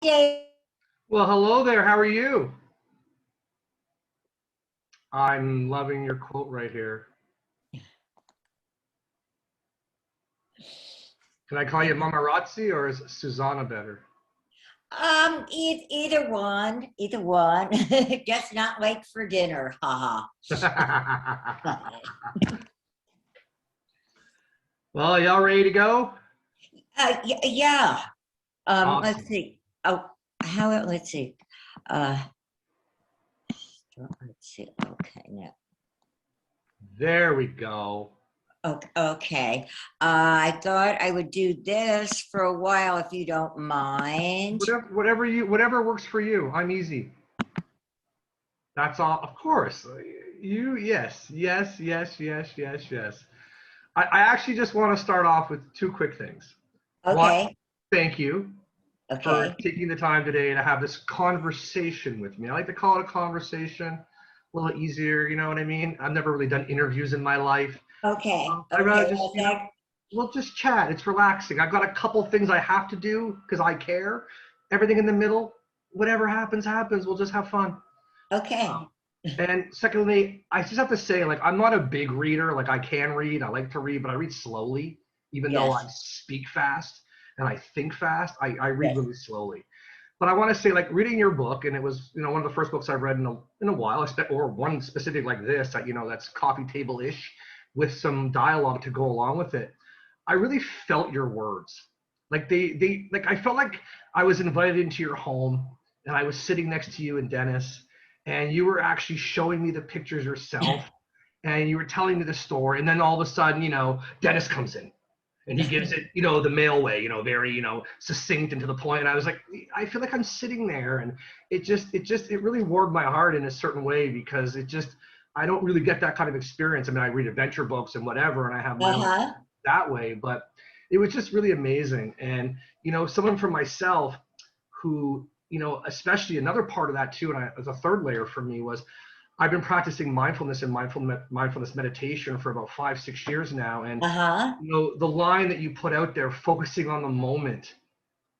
Yay. Well, hello there. How are you? I'm loving your quote right here. Can I call you Mamarazzi or is Susana better? Either one, either one. Just not late for dinner, haha. Well, y'all ready to go? Yeah. Let's Awesome. see. Oh, how? Let's see. Uh, let's see. Okay, now. There we go. Okay. I thought I would do this for a while, if you don't mind. Whatever works for you. I'm easy. That's all. Of course. Yes. I actually just want to start off with two quick things. One, Okay. thank you for Okay. taking the time today to have this conversation with me. I like to call it a conversation, a little easier, you know what I mean? I've never really done interviews in my life. Okay. I'd rather Okay. just, Well, thank. we'll just chat. It's relaxing. I've got a couple things I have to do because I care. Everything in the middle, whatever happens, happens. We'll just have fun. Okay. Um, and secondly, I just have to say, like, I'm not a big reader. Like, I can read, I like to read, but I read slowly, even though I Yes. speak fast and I think fast. I read Yes. really slowly. But I want to say, like, reading your book, and it was, one of the first books I've read in a while, or one specific like this, that, that's coffee table-ish with some dialogue to go along with it. I really felt your words. Like like I felt like I was invited into your home and I was sitting next to you and Dennis, and you were actually showing me the pictures yourself and you were telling me the story, and then all of a sudden, Dennis comes in and he gives it, the male way, very, succinct and to the point. And I was like, I feel like I'm sitting there, and it really warmed my heart in a certain way because I don't really get that kind of experience. I mean, I read adventure books and whatever, and I have my own Uh-huh. that way, but it was just really amazing. And, someone for myself who, especially another part of that too, and as a third layer for me was I've been practicing mindfulness and mindfulness meditation for about 5-6 years now. And, Uh-huh. the line that you put out there, focusing on the moment,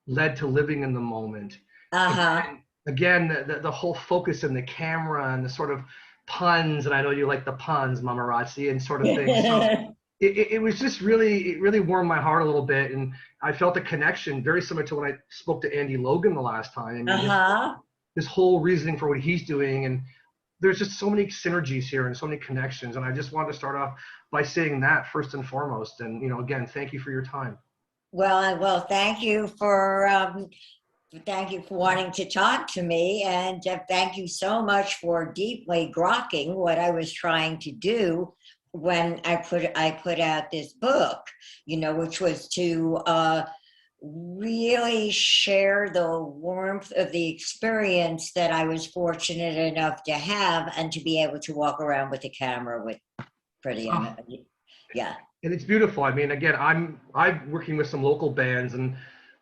led to living in the moment. Uh-huh. Again, the whole focus in the camera and the sort of puns, and I know you like the puns, Mamarazzi, and sort of things. So it was just really, it really warmed my heart a little bit. And I felt a connection very similar to when I spoke to Andy Logan the last time. I mean, Uh-huh. his whole reasoning for what he's doing. And there's just so many synergies here and so many connections. And I just wanted to start off by saying that first and foremost. And, again, thank you for your time. Well, thank you for wanting to talk to me, and thank you so much for deeply grokking what I was trying to do when I put out this book, which was to really share the warmth of the experience that I was fortunate enough to have, and to be able to walk around with a camera with pretty, Oh, yeah. and it's beautiful. I mean, again, I'm working with some local bands, and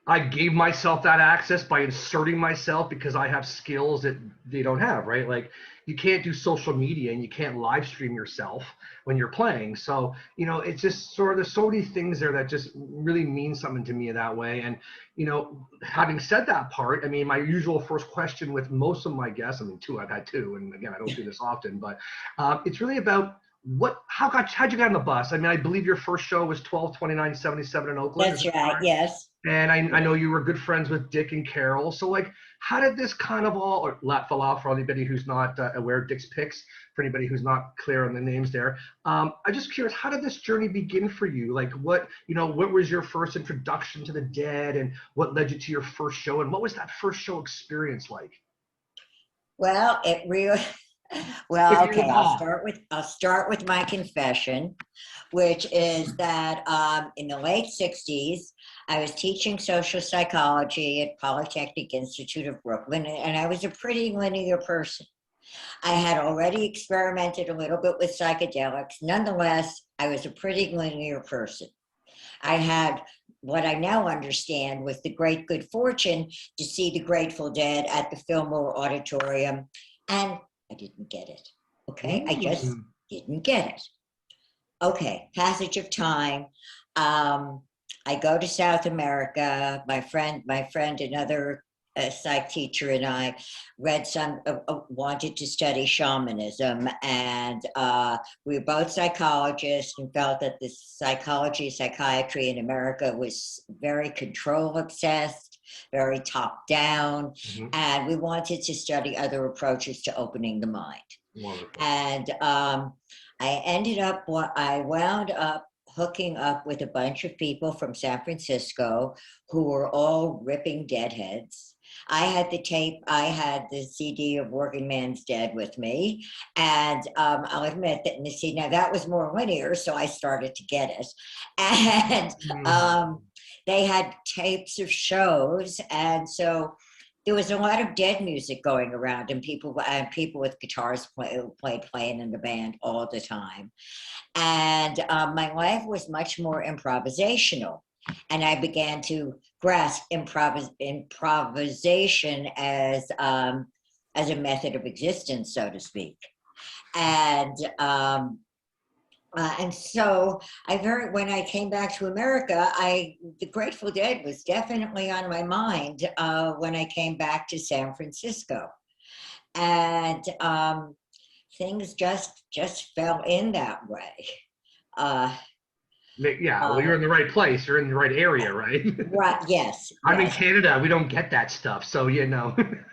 I gave myself that access by inserting myself because I have skills that they don't have, right? Like, you can't do social media and you can't live stream yourself when you're playing. So, it's just sort of, there's so many things there that just really mean something to me that way. And, having said that part, I mean, my usual first question with most of my guests, I mean, I've had two, and again, I don't do this often, but it's really about how'd you get on the bus? I mean, I believe your first show was 12/29/77 in Oakland. Is That's that right. correct? Yes. And I know you were good friends with Dick and Carol. So, like, how did this kind of all, or Lat Falaf for anybody who's not aware of Dick's Picks, for anybody who's not clear on the names there. I'm just curious, how did this journey begin for you? Like, what was your first introduction to the Dead, and what led you to your first show? And what was that first show experience like? Well, it really, If well, you okay, recall. I'll start with my confession, which is that in the late 60s, I was teaching social psychology at Polytechnic Institute of Brooklyn, and I was a pretty linear person. I had already experimented a little bit with psychedelics. Nonetheless, I was a pretty linear person. I had what I now understand was the great good fortune to see the Grateful Dead at the Fillmore Auditorium, and I didn't get it. Okay, I just Mm. didn't get it. Okay, passage of time. I go to South America. My friend, another a psych teacher and I read wanted to study shamanism, and we were both psychologists and felt that the psychiatry in America was very control obsessed, very top down, Mhm. and we wanted to study other approaches to opening the mind. Wonderful. And I wound up hooking up with a bunch of people from San Francisco who were all ripping deadheads. I had the CD of Working Man's Dead with me. And I'll admit that, see, now that was more linear, so I started to get it. And they had tapes of shows. And so there was a lot of dead music going around, and people with guitars playing in the band all the time. And my life was much more improvisational, and I began to grasp improvisation as a method of existence, so to speak. And so when I came back to America, the Grateful Dead was definitely on my mind when I came back to San Francisco, and things just fell in that way. Yeah, well, you're in the right place. You're in the right area, right? Right. Yes. I'm in Yes. Canada. We don't get that stuff. So, we have different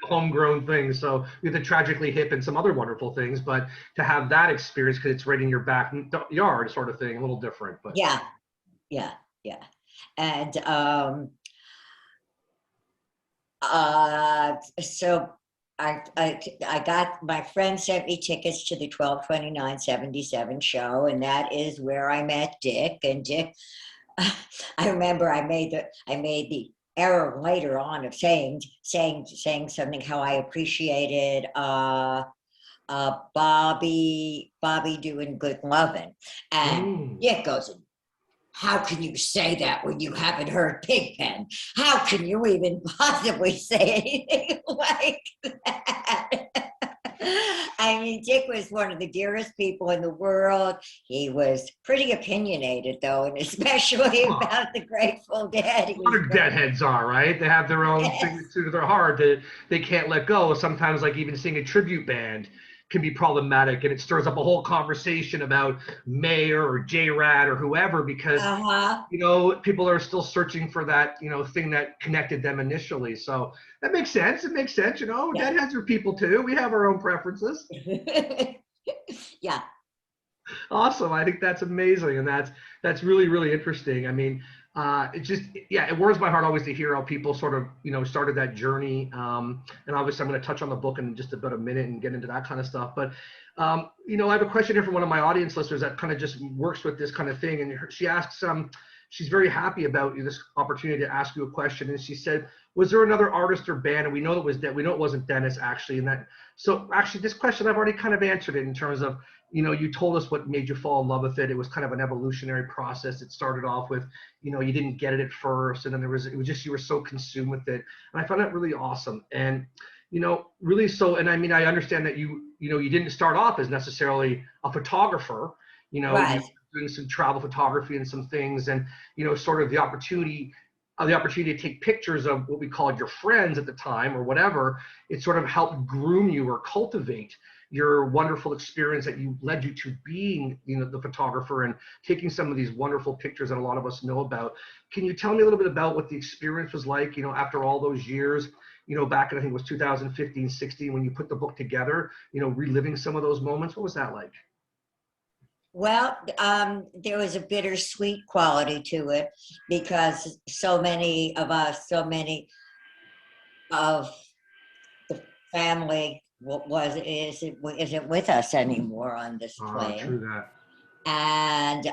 homegrown things. So we have the Tragically Hip and some other wonderful things. But to have that experience, because it's right in your backyard sort of thing, a little different. But Yeah. Yeah. Yeah. And so I got, my friend sent me tickets to the 12/29/77 show, and that is where I met Dick. And Dick, I remember I made the error later on of saying something, how I appreciated Bobby doing Good Lovin', and Dick goes, "How can you say that when you haven't heard Pigpen? How can you even possibly say anything like that?" I mean, Dick was one of the dearest people in the world. He was pretty opinionated, though, and especially about the Grateful Dead. a lot of deadheads are, right? They have their own thing to their heart that they can't let go. Sometimes, like even seeing a tribute band can be problematic, and it stirs up a whole conversation about Mayer or J-Rad or whoever, because people are still searching for that thing that connected them initially. So that makes sense. It makes sense. Deadheads are people too. We have our own preferences. Yeah. Awesome. I think that's amazing, and that's really, really interesting. I mean, it warms my heart always to hear how people sort of started that journey. And obviously I'm going to touch on the book in just about a minute and get into that kind of stuff. But I have a question here from one of my audience listeners that kind of just works with this kind of thing, and she asks, she's very happy about this opportunity to ask you a question, and she said, was there another artist or band? And we know we know it wasn't Dennis, actually, and that. So actually, this question I've already kind of answered it in terms of, you told us what made you fall in love with it. It was kind of an evolutionary process. It started off with, you didn't get it at first, and then it was just you were so consumed with it, and I found that really awesome. And really so. And I mean, I understand that you didn't start off as necessarily a photographer. Right. You doing some travel photography and some things, and sort of the opportunity to take pictures of what we called your friends at the time or whatever. It sort of helped groom you or cultivate your wonderful experience that led you to being the photographer and taking some of these wonderful pictures that a lot of us know about. Can you tell me a little bit about what the experience was like after all those years, back in, I think it was 2015-16, when you put the book together, reliving some of those moments? What was that like? Well, there was a bittersweet quality to it, because so many of the family isn't with us anymore on this plane. True that. And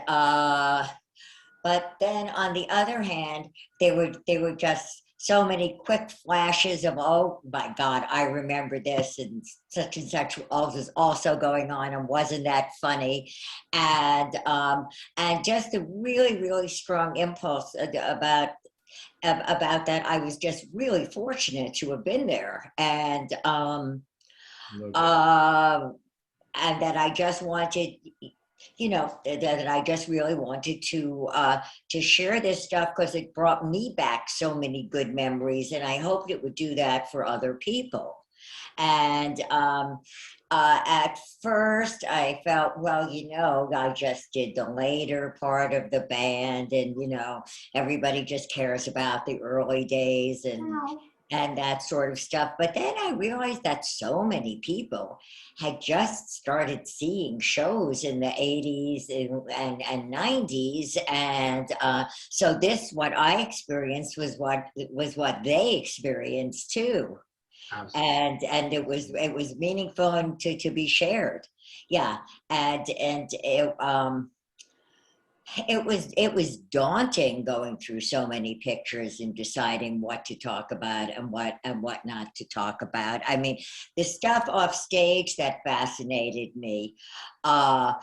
but then on the other hand, they were just so many quick flashes of, oh my God, I remember this, and such is also going on, and wasn't that funny? And just a really, really strong impulse about that. I was just really fortunate to have been there, and that I just wanted you know, that I just really wanted to share this stuff because it brought me back so many good memories, and I hoped it would do that for other people. And at first, I felt, well, you know, I just did the later part of the band, and you know, everybody just cares about the early days and that sort of stuff. But then I realized that so many people had just started seeing shows in the 80s and 90s. And so this, what I experienced was what they experienced too. Absolutely. And it was meaningful and to be shared. Yeah. And it was daunting going through so many pictures and deciding what to talk about and what not to talk about. I mean, the stuff off stage that fascinated me, uh,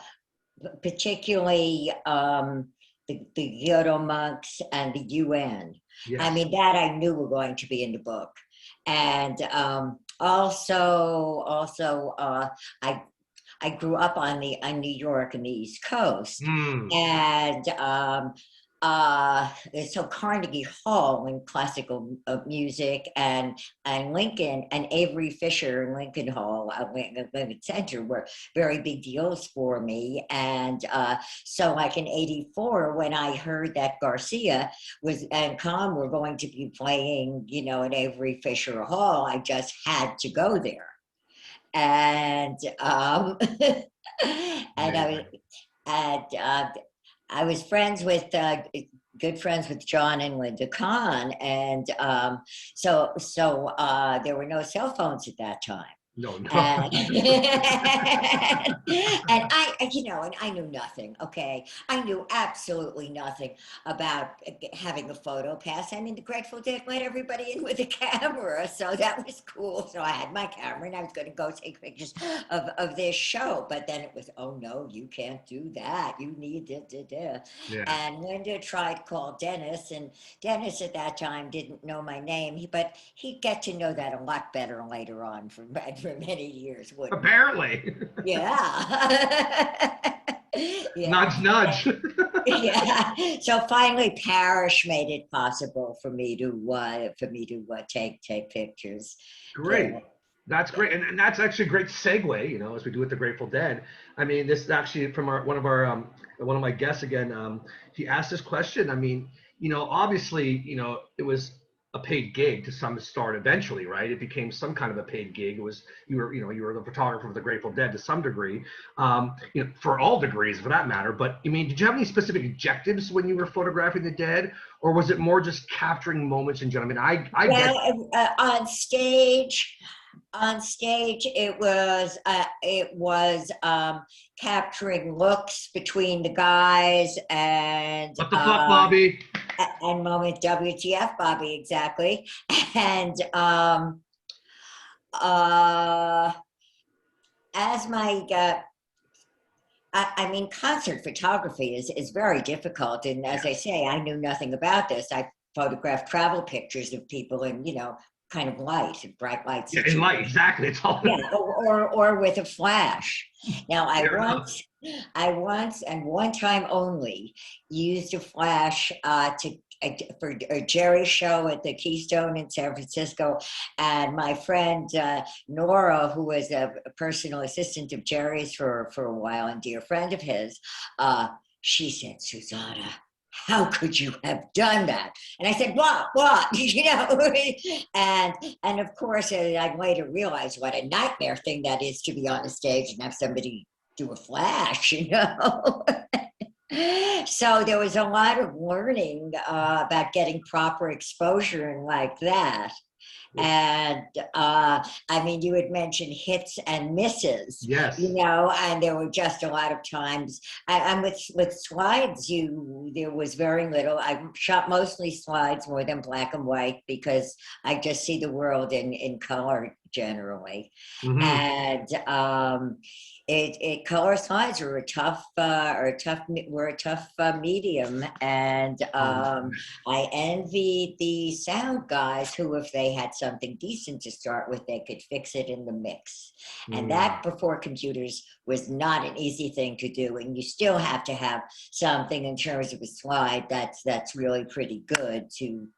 particularly the Gyoto monks and the UN. I Yes. mean, that I knew were going to be in the book, and I I grew up on New York and the East Coast, Mm. and so Carnegie Hall in classical music, and Lincoln and Avery Fisher and Lincoln Hall, Lincoln Center were very big deals for me. And so, like in '84, when I heard that Garcia was and Kahn were going to be playing, you know, at Avery Fisher Hall, I just had to go there. And and I was Amazing. and I was friends with good friends with John and Linda Kahn, and there were no cell phones at that time. No, no. And, and you know, and I knew nothing. Okay, I knew absolutely nothing about having a photo pass. I mean, the Grateful Dead let everybody in with a camera, so that was cool. So I had my camera, and I was going to go take pictures of this show. But then it was, oh no, you can't do that. You need da. Yeah. And Linda tried to call Dennis, and Dennis at that time didn't know my name, but he'd get to know that a lot better later on for many years, wouldn't he? Apparently. Yeah. Yeah. Nudge, nudge. Yeah. So finally, Parrish made it possible for me to take pictures. Yeah. Great. That's great. And that's actually a great segue, you know, as we do with the Grateful Dead. I mean, this is actually from one of my guests again. He asked this question. I mean, you know, obviously, you know, it was a paid gig to some start eventually, right? It became some kind of a paid gig. It was, you were the photographer of the Grateful Dead to some degree, you know, for all degrees for that matter. But I mean, did you have any specific objectives when you were photographing the dead, or was it more just capturing moments in general? I mean, I get. Well, on stage it was capturing looks between the guys What the fuck, Bobby? and moment WTF Bobby, exactly. And uh as my I mean, concert photography is very difficult, and as I Yes. say, I knew nothing about this. I photographed travel pictures of people in, you know, kind of light, bright light Yeah, in light, situations. exactly. It's all. Yeah, or with a flash. Now, Fair enough. I once, and one time only, used a flash to for a Jerry show at the Keystone in San Francisco, and my friend Nora, who was a personal assistant of Jerry's for a while and dear friend of his, she said, Susanna, how could you have done that? And I said, what? You know, and of course, I later realized what a nightmare thing that is to be on a stage and have somebody do a flash, you know. So there was a lot of learning about getting proper exposure and like that. And I mean, you had mentioned hits and misses, you Yes. know, and there were just a lot of times. And with slides, there was very little. I shot mostly slides more than black and white because I just see the world in color generally. Hmm. And color slides were a tough medium, and Oh, I envied the sound guys who, if they they had something decent to start with, they could fix it in the mix. And Mm. that before computers was not an easy thing to do. And you still have to have something in terms of a slide that's really pretty good to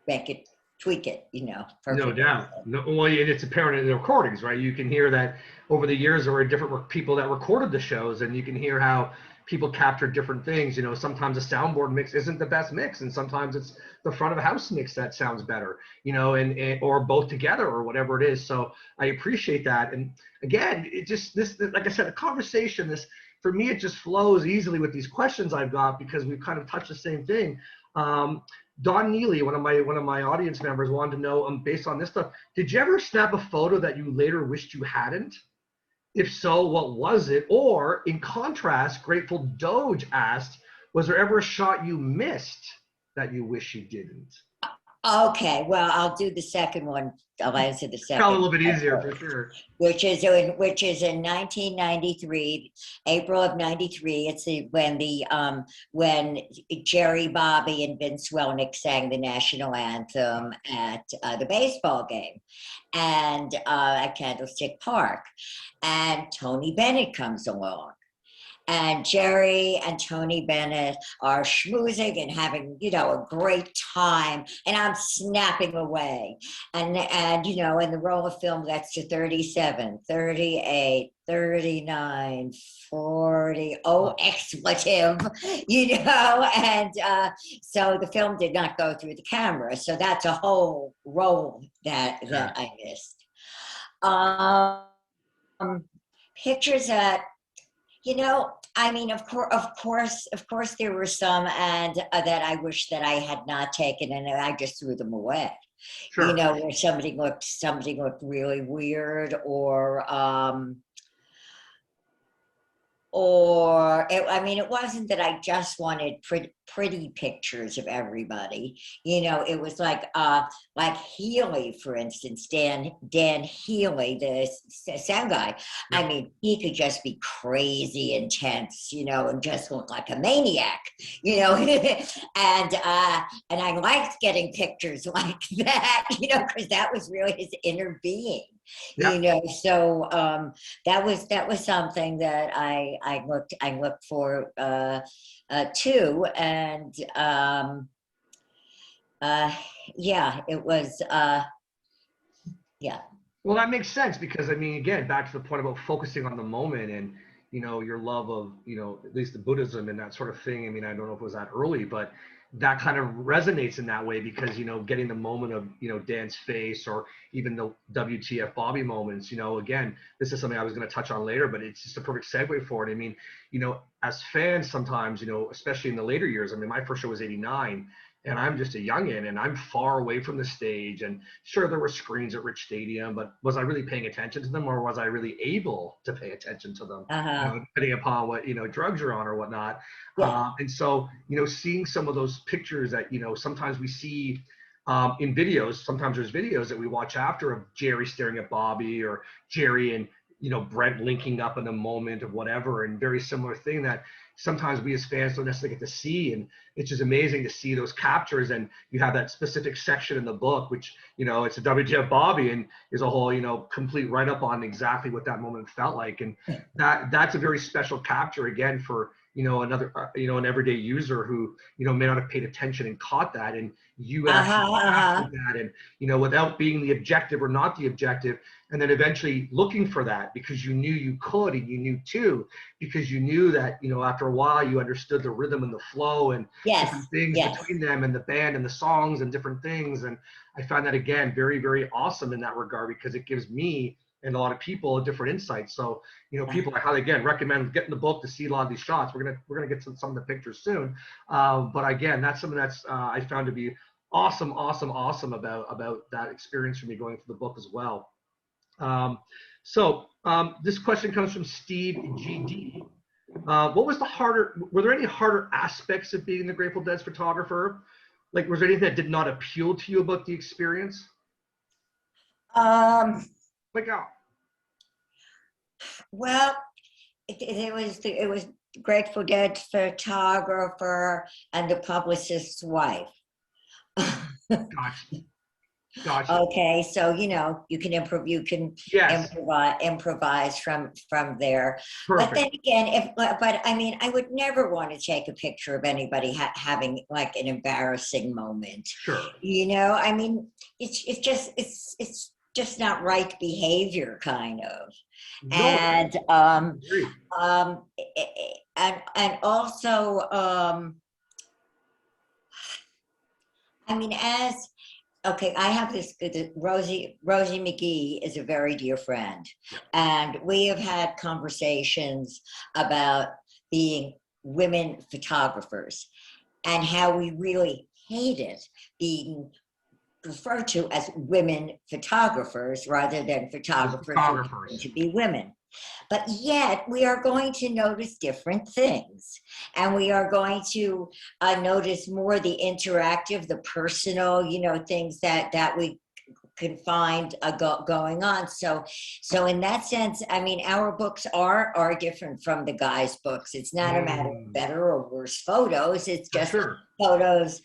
make it, tweak it, No perfectly. doubt. No, well, and it's apparent in the recordings, right? You can hear that over the years there were different people that recorded the shows, and you can hear how people captured different things. Sometimes a soundboard mix isn't the best mix, and sometimes it's the front of a house mix that sounds better, and or both together or whatever it is. So I appreciate that. And again, it just like I said, the conversation, this for me, it just flows easily with these questions I've got because we've kind of touched the same thing. Don Neely, one of my audience members, wanted to know, based on this stuff, did you ever snap a photo that you later wished you hadn't? If so, what was it? Or in contrast, Grateful Doge asked, was there ever a shot you missed that you wish you didn't? Okay, well, I'll do the second one. I'll answer the Probably a second little bit easier for first, sure. which is in 1993, April of '93. It's when Jerry, Bobby, and Vince Welnick sang the national anthem at the baseball game, and at Candlestick Park, and Tony Bennett comes along. And Jerry and Tony Bennett are schmoozing and having, a great time. And I'm snapping away. And and the roll of film gets to 37, 38, 39, 40, oh, expletive, And so the film did not go through the camera. So that's a whole roll that I missed. Pictures that, of course, there were some, and that I wish that I had not taken, and I just threw them away. Sure. Where somebody looked really weird, it wasn't that I just wanted pretty pictures of everybody. It was like Healy, for instance, Dan Healy, the sound guy. Yep. I mean, he could just be crazy intense, and just look like a maniac, and I liked getting pictures like that, because that was really his inner being. Yep. So that was something that I looked for too, and it was Well, that makes sense because again, back to the point about focusing on the moment and your love of at least the Buddhism and that sort of thing. I don't know if it was that early, but that kind of resonates in that way because getting the moment of Dan's face or even the WTF Bobby moments. Again, this is something I was going to touch on later, but it's just a perfect segue for it. As fans, sometimes especially in the later years. My first show was '89. And I'm just a youngin' and I'm far away from the stage. And sure, there were screens at Rich Stadium, but was I really paying attention to them or was I really able to pay attention to them? Depending upon what, drugs you're on or whatnot. yeah. And so, seeing some of those pictures that, sometimes we see in videos, sometimes there's videos that we watch after of Jerry staring at Bobby or Jerry and, Brent linking up in a moment of whatever, and very similar thing that sometimes we as fans don't necessarily get to see. And it's just amazing to see those captures. And you have that specific section in the book, which, it's a WTF Bobby and is a whole, complete write up on exactly what that moment felt like. And that's a very special capture again for, another, an everyday user who, may not have paid attention and caught that. And you actually captured that and, without being the objective or not the objective, and then eventually looking for that because you knew you could and you knew too, because you knew that, after a while you understood the rhythm and the flow and different things between them and the band and the songs and different things. And I found that again, very, very awesome in that regard because it gives me and a lot of people a different insight. So, people I highly again recommend getting the book to see a lot of these shots. We're gonna get to some of the pictures soon. But again, that's something that's I found to be awesome about that experience for me going through the book as well. This question comes from Steve GD. Were there any harder aspects of being the Grateful Dead's photographer? Like, was there anything that did not appeal to you about the experience? Well, it was Grateful Dead photographer and the publicist's wife. Gotcha. Gotcha. Okay, so you can improve, Yes. improvise from there. But then Perfect. again, but I mean, I would never want to take a picture of anybody having like an embarrassing moment. Sure. I mean, it's just not right behavior, kind of. No, And agreed. and also I mean, as okay, I have this Rosie McGee is a very dear friend, Yeah. and we have had conversations about being women photographers and how we really hated being referred to as women photographers rather than Just photographers who happen photographers. to be women. But yet we are going to notice different things. And we are going to notice more the interactive, the personal, things that we can find going on. So in that sense, I mean, our books are different from the guys' books. It's not a matter of Mm, better or worse photos. It's for just sure. photos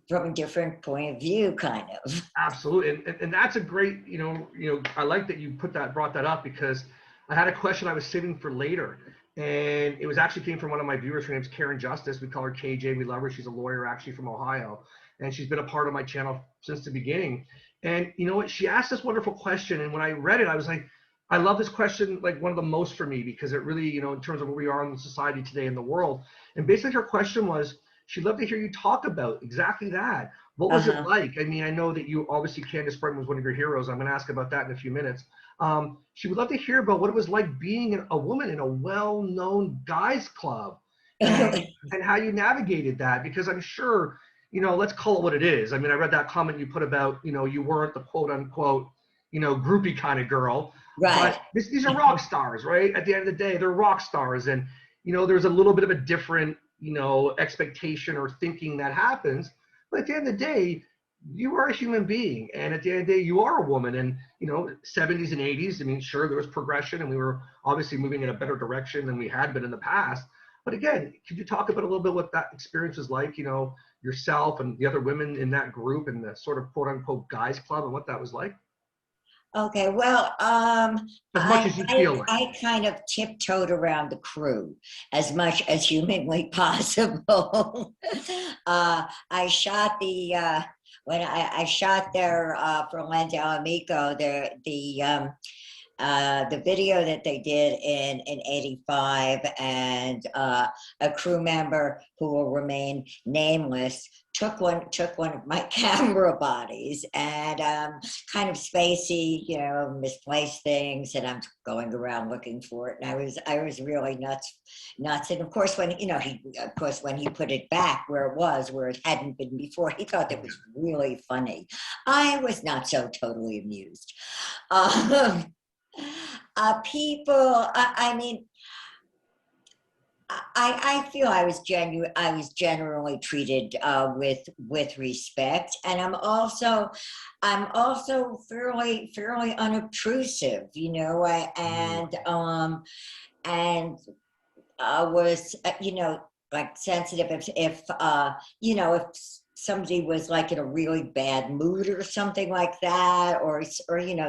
from a different point of view, kind of. Absolutely. And that's a great, I like that you brought that up because I had a question I was saving for later. And it was actually came from one of my viewers. Her name's Karen Justice. We call her KJ. We love her. She's a lawyer actually from Ohio. And she's been a part of my channel since the beginning. And you know what? She asked this wonderful question. And when I read it, I was like, I love this question, like one of the most for me, because it really, in terms of where we are in society today in the world. And basically her question was, she'd love to hear you talk about exactly that. What was it Uh-huh. like? I mean, I know that you obviously Candace Bergen was one of your heroes. I'm going to ask about that in a few minutes. She would love to hear about what it was like being a woman in a well-known guys club, and how you navigated that. Because I'm sure, let's call it what it is. I mean, I read that comment you put about, you weren't the quote unquote, groupie kind of girl, Right. but these are rock stars, right? At the end of the day, they're rock stars, and there's a little bit of a different, expectation or thinking that happens. But at the end of the day, you are a human being, and at the end of the day, you are a woman. And 70s and 80s, I mean, sure, there was progression, and we were obviously moving in a better direction than we had been in the past. But again, could you talk about a little bit what that experience was like? Yourself and the other women in that group and the sort of quote unquote guys club, and what that was like, Okay, well, as much as you feel like. I kind of tiptoed around the crew as much as humanly possible. I shot when I shot there for Lente Amico, the video that they did in '85, and a crew member who will remain nameless took one of my camera bodies, and kind of spacey, misplaced things, and I'm going around looking for it, and I was really nuts. And of course when when he put it back where it hadn't been before, he thought it was really funny. I was not so totally amused. um, People, I mean, I feel I was generally treated with respect, and I'm also fairly unobtrusive, and was like sensitive if somebody was like in a really bad mood or something like that, or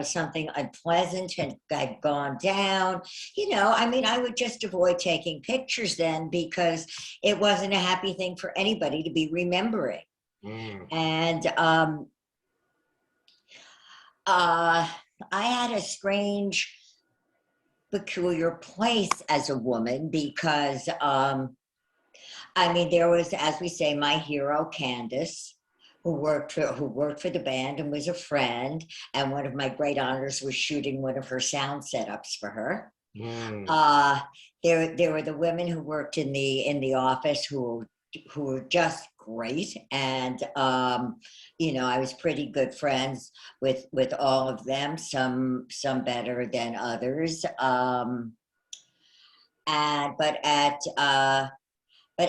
something unpleasant had gone down. I mean, I would just avoid taking pictures then, because it wasn't a happy thing for anybody to be remembering. Mm. And I had a strange, peculiar place as a woman, because I mean, there was, as we say, my hero Candace, who worked for the band and was a friend, and one of my great honors was shooting one of her sound setups for her. Mm. Uh, there were the women who worked in the office who were just great, and I was pretty good friends with all of them. Some better than others. And but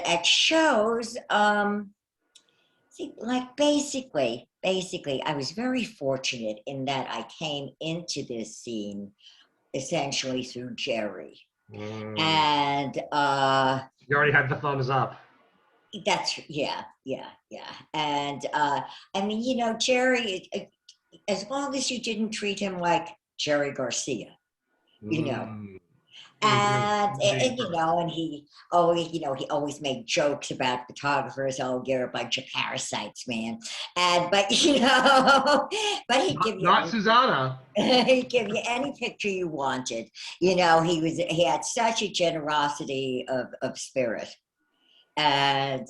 at shows, see, like basically, I was very fortunate in that I came into this scene essentially through Jerry. Mm. And You already had the thumbs up. that's, yeah. And I mean, Jerry as long as you didn't treat him like Jerry Garcia, you know. Mm. And you know, and he always, you know, he always made jokes about photographers. Oh, you're a bunch of parasites, man. And but you know, but he'd give you Not Susana. he'd give you any picture you wanted. You know, he had such a generosity of spirit. And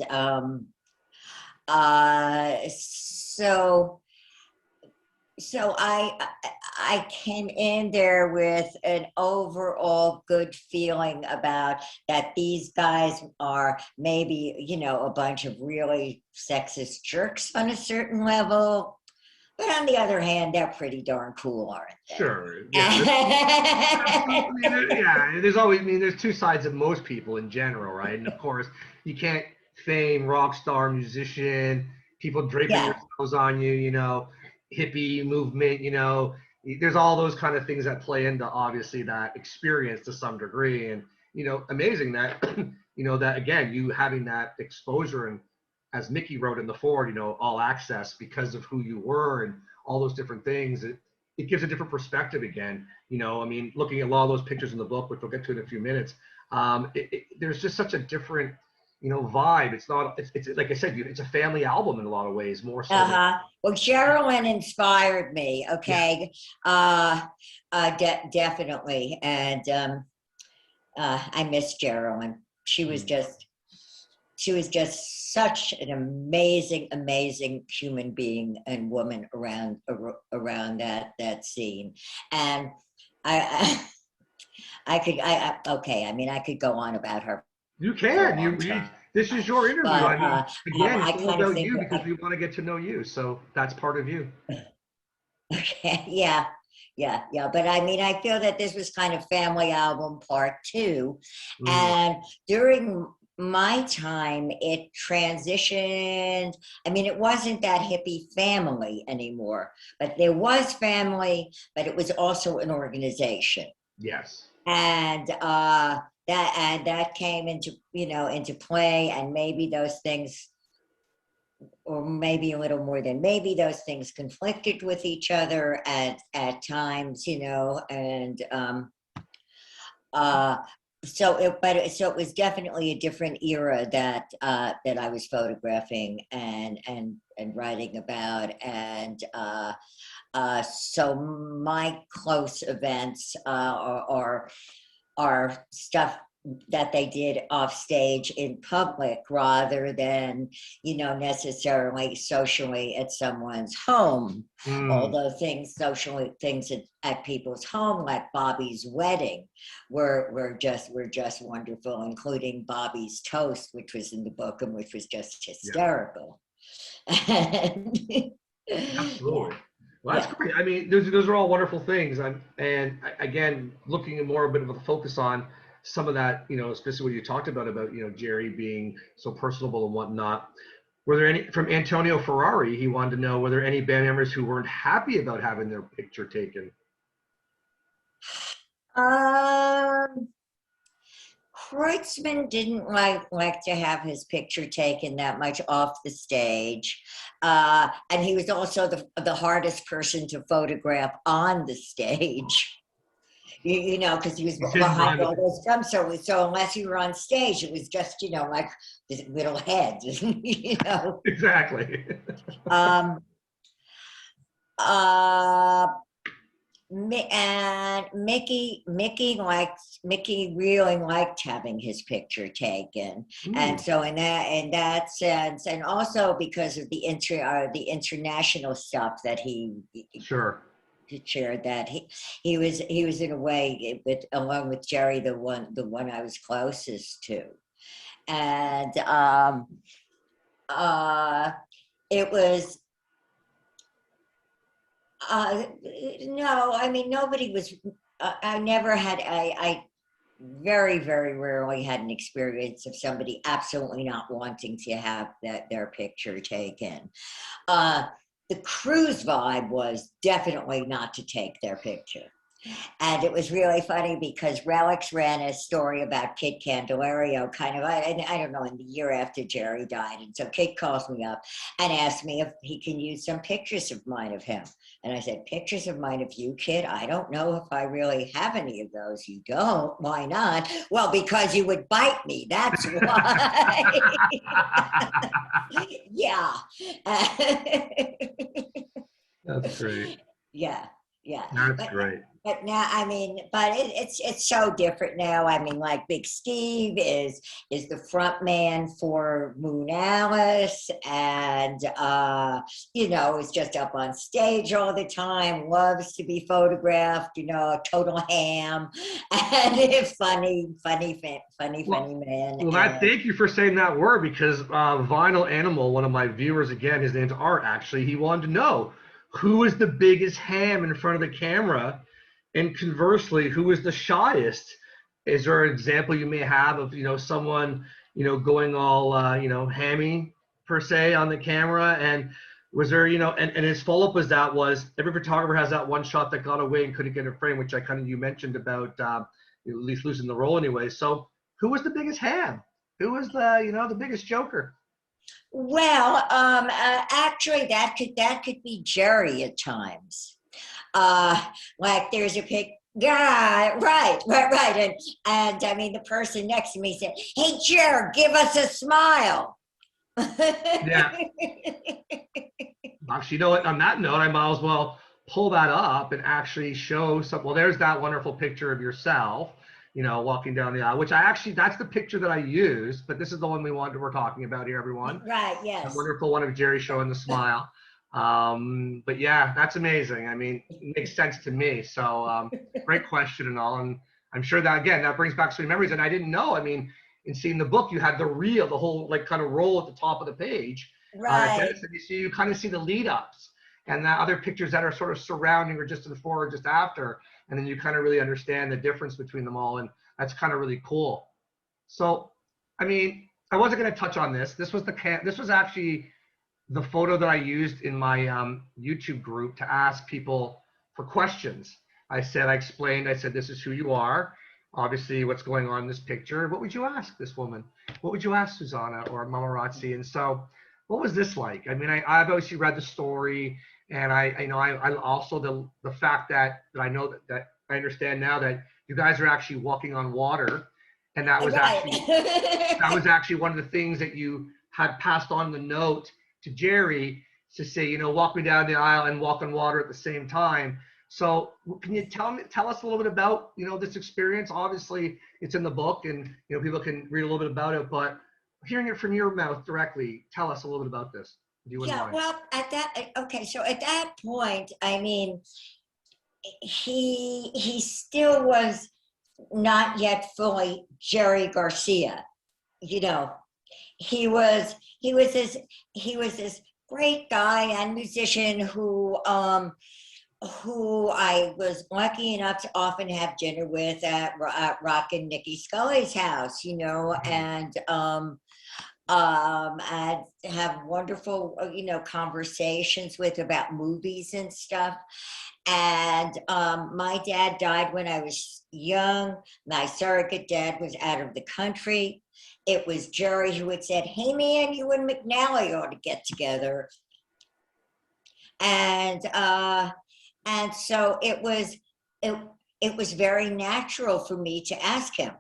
so I came in there with an overall good feeling about that these guys are maybe, you know, a bunch of really sexist jerks on a certain level, but on the other hand, they're pretty darn cool, aren't they? Sure. Yeah. Yeah. There's always, I mean, there's two sides of most people in general, right? And of course, you can't fame rock star, musician, people draping Yeah. themselves on you, you know, hippie movement, you know, there's all those kind of things that play into obviously that experience to some degree. And, you know, amazing that, you know, that again, you having that exposure and as Mickey wrote in the forward, you know, all access because of who you were and all those different things. It gives a different perspective again. You know, I mean, looking at a lot of those pictures in the book, which we'll get to in a few minutes, there's just such a different, you know, vibe. It's not, it's like I said, it's a family album in a lot of ways, more so. Uh-huh. Well, Sherilyn inspired me. Okay. Yeah. Definitely. And I miss Sherilyn. She was just such an amazing human being and woman around that scene. And I okay, I mean, I could go on about her You for a can. long time, This is your interview. but I mean, again, I it's all kind of about think you that because we want to get to know you. So that's part of you. okay, yeah. But I mean, I feel that this was kind of family album part two. Mm, And during my time, it transitioned. I mean, it wasn't that hippie family anymore, but there was family, but it was also an organization. yes. And that came into, you know, into play, and maybe those things, or maybe a little more than maybe, those things conflicted with each other at times, you know. And uh so it was definitely a different era that I was photographing and writing about. And so my close events are stuff that they did off stage in public rather than, you know, necessarily socially at someone's home. Mm, Although things at people's home, like Bobby's wedding, were just wonderful, including Bobby's toast, which was in the book and which was just yeah, hysterical. And, yeah, absolutely. Well, that's yeah. great. I mean, those are all wonderful things. Again, looking at more a bit of a focus on some of that, you know, especially what you talked about, you know, Jerry being so personable and whatnot. Were there any, from Antonio Ferrari, he wanted to know, were there any band members who weren't happy about having their picture taken? Um, Kreutzmann didn't like to have his picture taken that much off the stage, and he was also the hardest person to photograph on the stage. You know, because he was He's hidden behind behind all the, those drums. So unless you were on stage, it was just, you know, like this little head, you know. exactly. Um, uh, and Mickey really liked having his picture taken. And Mm, so in that sense, and also because of the international stuff that he sure. shared, that he was in a way, with along with Jerry, the one I was closest to. And uh it was no, I mean, nobody was. I never had. I very rarely had an experience of somebody absolutely not wanting to have their picture taken. Uh, the cruise vibe was definitely not to take their picture. And it was really funny because Relics ran a story about Kid Candelario, kind of, I don't know, in the year after Jerry died. And so Kid calls me up and asks me if he can use some pictures of mine of him. And I said, pictures of mine of you, Kid? I don't know if I really have any of those. You don't? Why not? Well, because you would bite me. That's why. Yeah. That's great. Yeah, yeah. That's But great. but now, I mean, but it's so different now. I mean, like Big Steve is the front man for Moon Alice, and you know, is just up on stage all the time, loves to be photographed, you know, a total ham, and a funny man. Well, And thank you for saying that word because Vinyl Animal, one of my viewers, again, his name's Art, actually, he wanted to know who is the biggest ham in front of the camera, and conversely, who is the shyest? Is there an example you may have of, someone, going all, hammy per se on the camera? And was there, and his follow-up was every photographer has that one shot that got away and couldn't get a frame, which you mentioned about at least losing the role anyway. So who was the biggest ham? Who was the biggest joker? well, actually, that could be Jerry at times. Like there's a pic. Yeah, right. And I mean, the person next to me said, "Hey, Jared, give us a smile." Yeah. Actually, what? On that note, I might as well pull that up and actually show some. Well, there's that wonderful picture of yourself, walking down the aisle, which that's the picture that I used, but this is the one we're talking about here, everyone. Right. A Yes. wonderful one of Jerry showing the smile. But yeah, that's amazing. I mean, it makes sense to me. So great question and all. And I'm sure that, again, that brings back so many memories. And I didn't know, I mean, in seeing the book, you had the whole like kind of roll at the top of the page. Right. Dennis, and you kind of see the lead ups and the other pictures that are sort of surrounding or just before or just after. And then you kind of really understand the difference between them all. And that's kind of really cool. So, I mean, I wasn't going to touch on this. This was actually the photo that I used in my YouTube group to ask people for questions. I explained, this is who you are. Obviously, what's going on in this picture. What would you ask this woman? What would you ask Susana or Mamarazzi? And so, what was this like? I mean, I've obviously read the story, and I also the fact that I know that I understand now that you guys are actually walking on water, and that was actually one of the things that you had passed on the note to Jerry to say, walk me down the aisle and walk on water at the same time. So can you tell us a little bit about, this experience? Obviously it's in the book and, people can read a little bit about it, but hearing it from your mouth directly, tell us a little bit about this, if you wouldn't Yeah. mind. Well, okay. So at that point, I mean, he still was not yet fully Jerry Garcia. You know, he was this great guy and musician who I was lucky enough to often have dinner with at Rock and Nikki Scully's house, and have wonderful, conversations with about movies and stuff. And my dad died when I was young. My surrogate dad was out of the country. It was Jerry who had said, "Hey man, you and McNally ought to get together." And so it was very natural for me to ask him,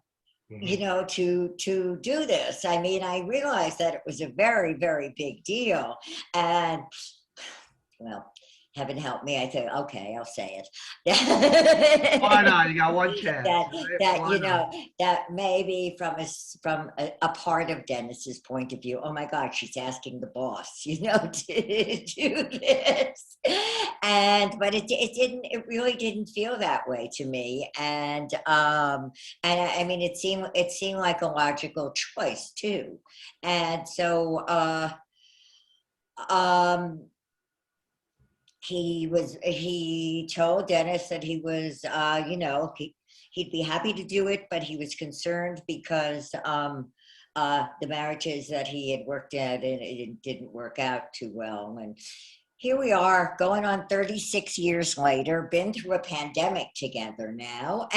to do this. I mean, I realized that it was a very, very big deal. And well, heaven help me, I said, okay, I'll say it. Why not? You got one chance. that Right? Why not? that maybe from a part of Dennis's point of view, oh my God, she's asking the boss, to do this. But it really didn't feel that way to me. And I mean, it seemed like a logical choice too. And so he told Dennis that he was he'd be happy to do it, but he was concerned because the marriages that he had worked at, and it didn't work out too well. And here we are going on 36 years later, been through a pandemic together now,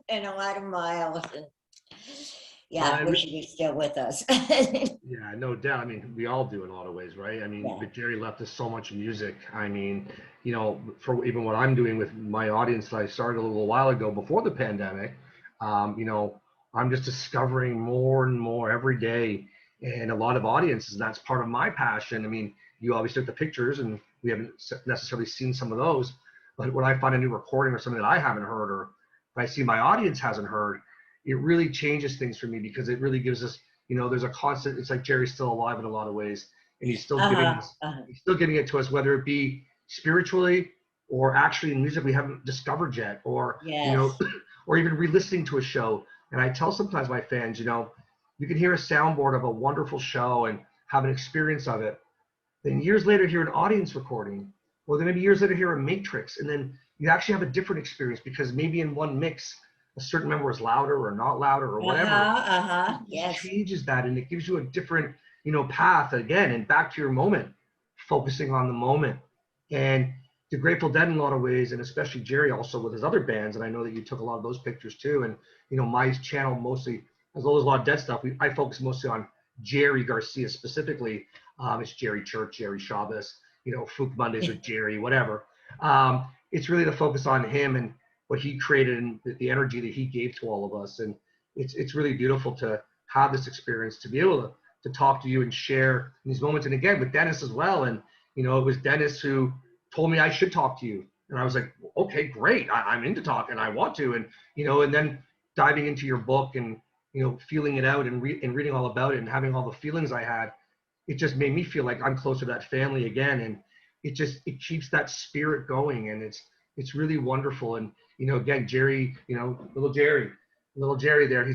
and a lot of miles. And yeah, wish you were still with us. Yeah, no doubt. I mean, we all do in a lot of ways, right? I mean, Yeah. but Jerry left us so much music. I mean, you know, for even what I'm doing with my audience that I started a little while ago before the pandemic, you know, I'm just discovering more and more every day, and a lot of audiences, and that's part of my passion. I mean, you obviously took the pictures, and we haven't necessarily seen some of those, but when I find a new recording or something that I haven't heard, or if I see my audience hasn't heard, it really changes things for me, because it really gives us, you know, there's a constant, it's like Jerry's still alive in a lot of ways, and he's still giving us, he's still giving it to us, whether it be spiritually or actually in music we haven't discovered yet, or, you know, or even re-listening to a show. And I tell sometimes my fans, you know, you can hear a soundboard of a wonderful show and have an experience of it. Then years later hear an audience recording, or then maybe years later hear a matrix, and then you actually have a different experience, because maybe in one mix a certain member is louder or not louder or whatever. It changes that, and it gives you a different, you know, path again, and back to your moment, focusing on the moment. And the Grateful Dead in a lot of ways, and especially Jerry also with his other bands, and I know that you took a lot of those pictures too. And you know, my channel mostly, as well as a lot of Dead stuff, I focus mostly on Jerry Garcia specifically. It's Jerry Church, Jerry Shabbos, you know, Fook Mondays with Jerry, whatever. It's really to focus on him and what he created and the energy that he gave to all of us. And it's really beautiful to have this experience, to be able to talk to you and share these moments. And again, with Dennis as well. And, you know, it was Dennis who told me I should talk to you. And I was like, okay, great. I'm into talking. I want to. And, you know, and then diving into your book and, you know, feeling it out and reading all about it and having all the feelings I had, it just made me feel like I'm closer to that family again. And it keeps that spirit going. And it's really wonderful. And, you know, again, Jerry, you know, little Jerry there,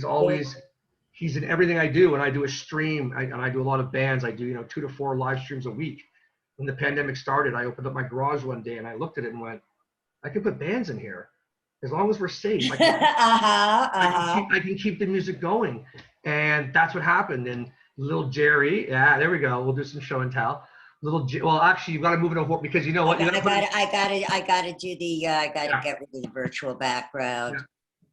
he's in everything I do. When I do a stream, and I do a lot of bands, I do, you know, 2 to 4 live streams a week. When the pandemic started, I opened up my garage one day and I looked at it and went, I can put bands in here as long as we're safe. I can keep the music going. And that's what happened. And little Jerry, yeah, there we go. We'll do some show and tell. Well, actually, you've got to move it over, because you know what? I gotta do the, I gotta get rid of the virtual background.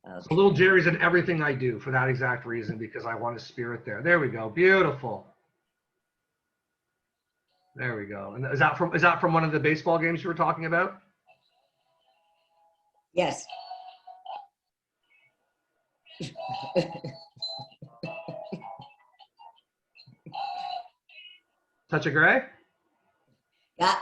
Yeah. Okay. So little Jerry's in everything I do for that exact reason, because I want a spirit there. There we go. Beautiful. There we go. And is that from one of the baseball games you were talking about? Yes. Touch of Grey? Yeah.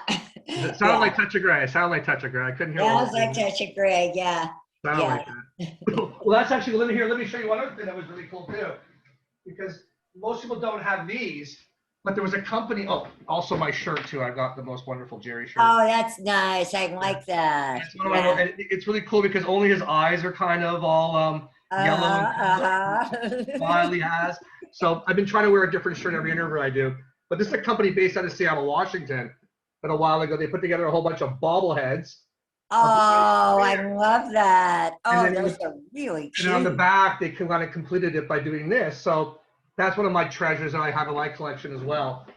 It sounded like Touch of Grey. It sounded like Touch of Grey. I couldn't hear. Sounds like Touch of Grey. Yeah. Sounded like that. Well, that's actually, let me show you one other thing that was really cool too, because most people don't have these, but there was a company. Oh, also my shirt too. I got the most wonderful Jerry shirt. Oh, that's nice. I like that. And it's really cool because only his eyes are kind of all yellow and smile he has. So I've been trying to wear a different shirt every interview I do. But this is a company based out of Seattle, Washington. But a while ago, they put together a whole bunch of bobbleheads. Oh, I love that. Oh, those are really cute. And on the back, they kind of completed it by doing this. So that's one of my treasures that I have in my collection as well.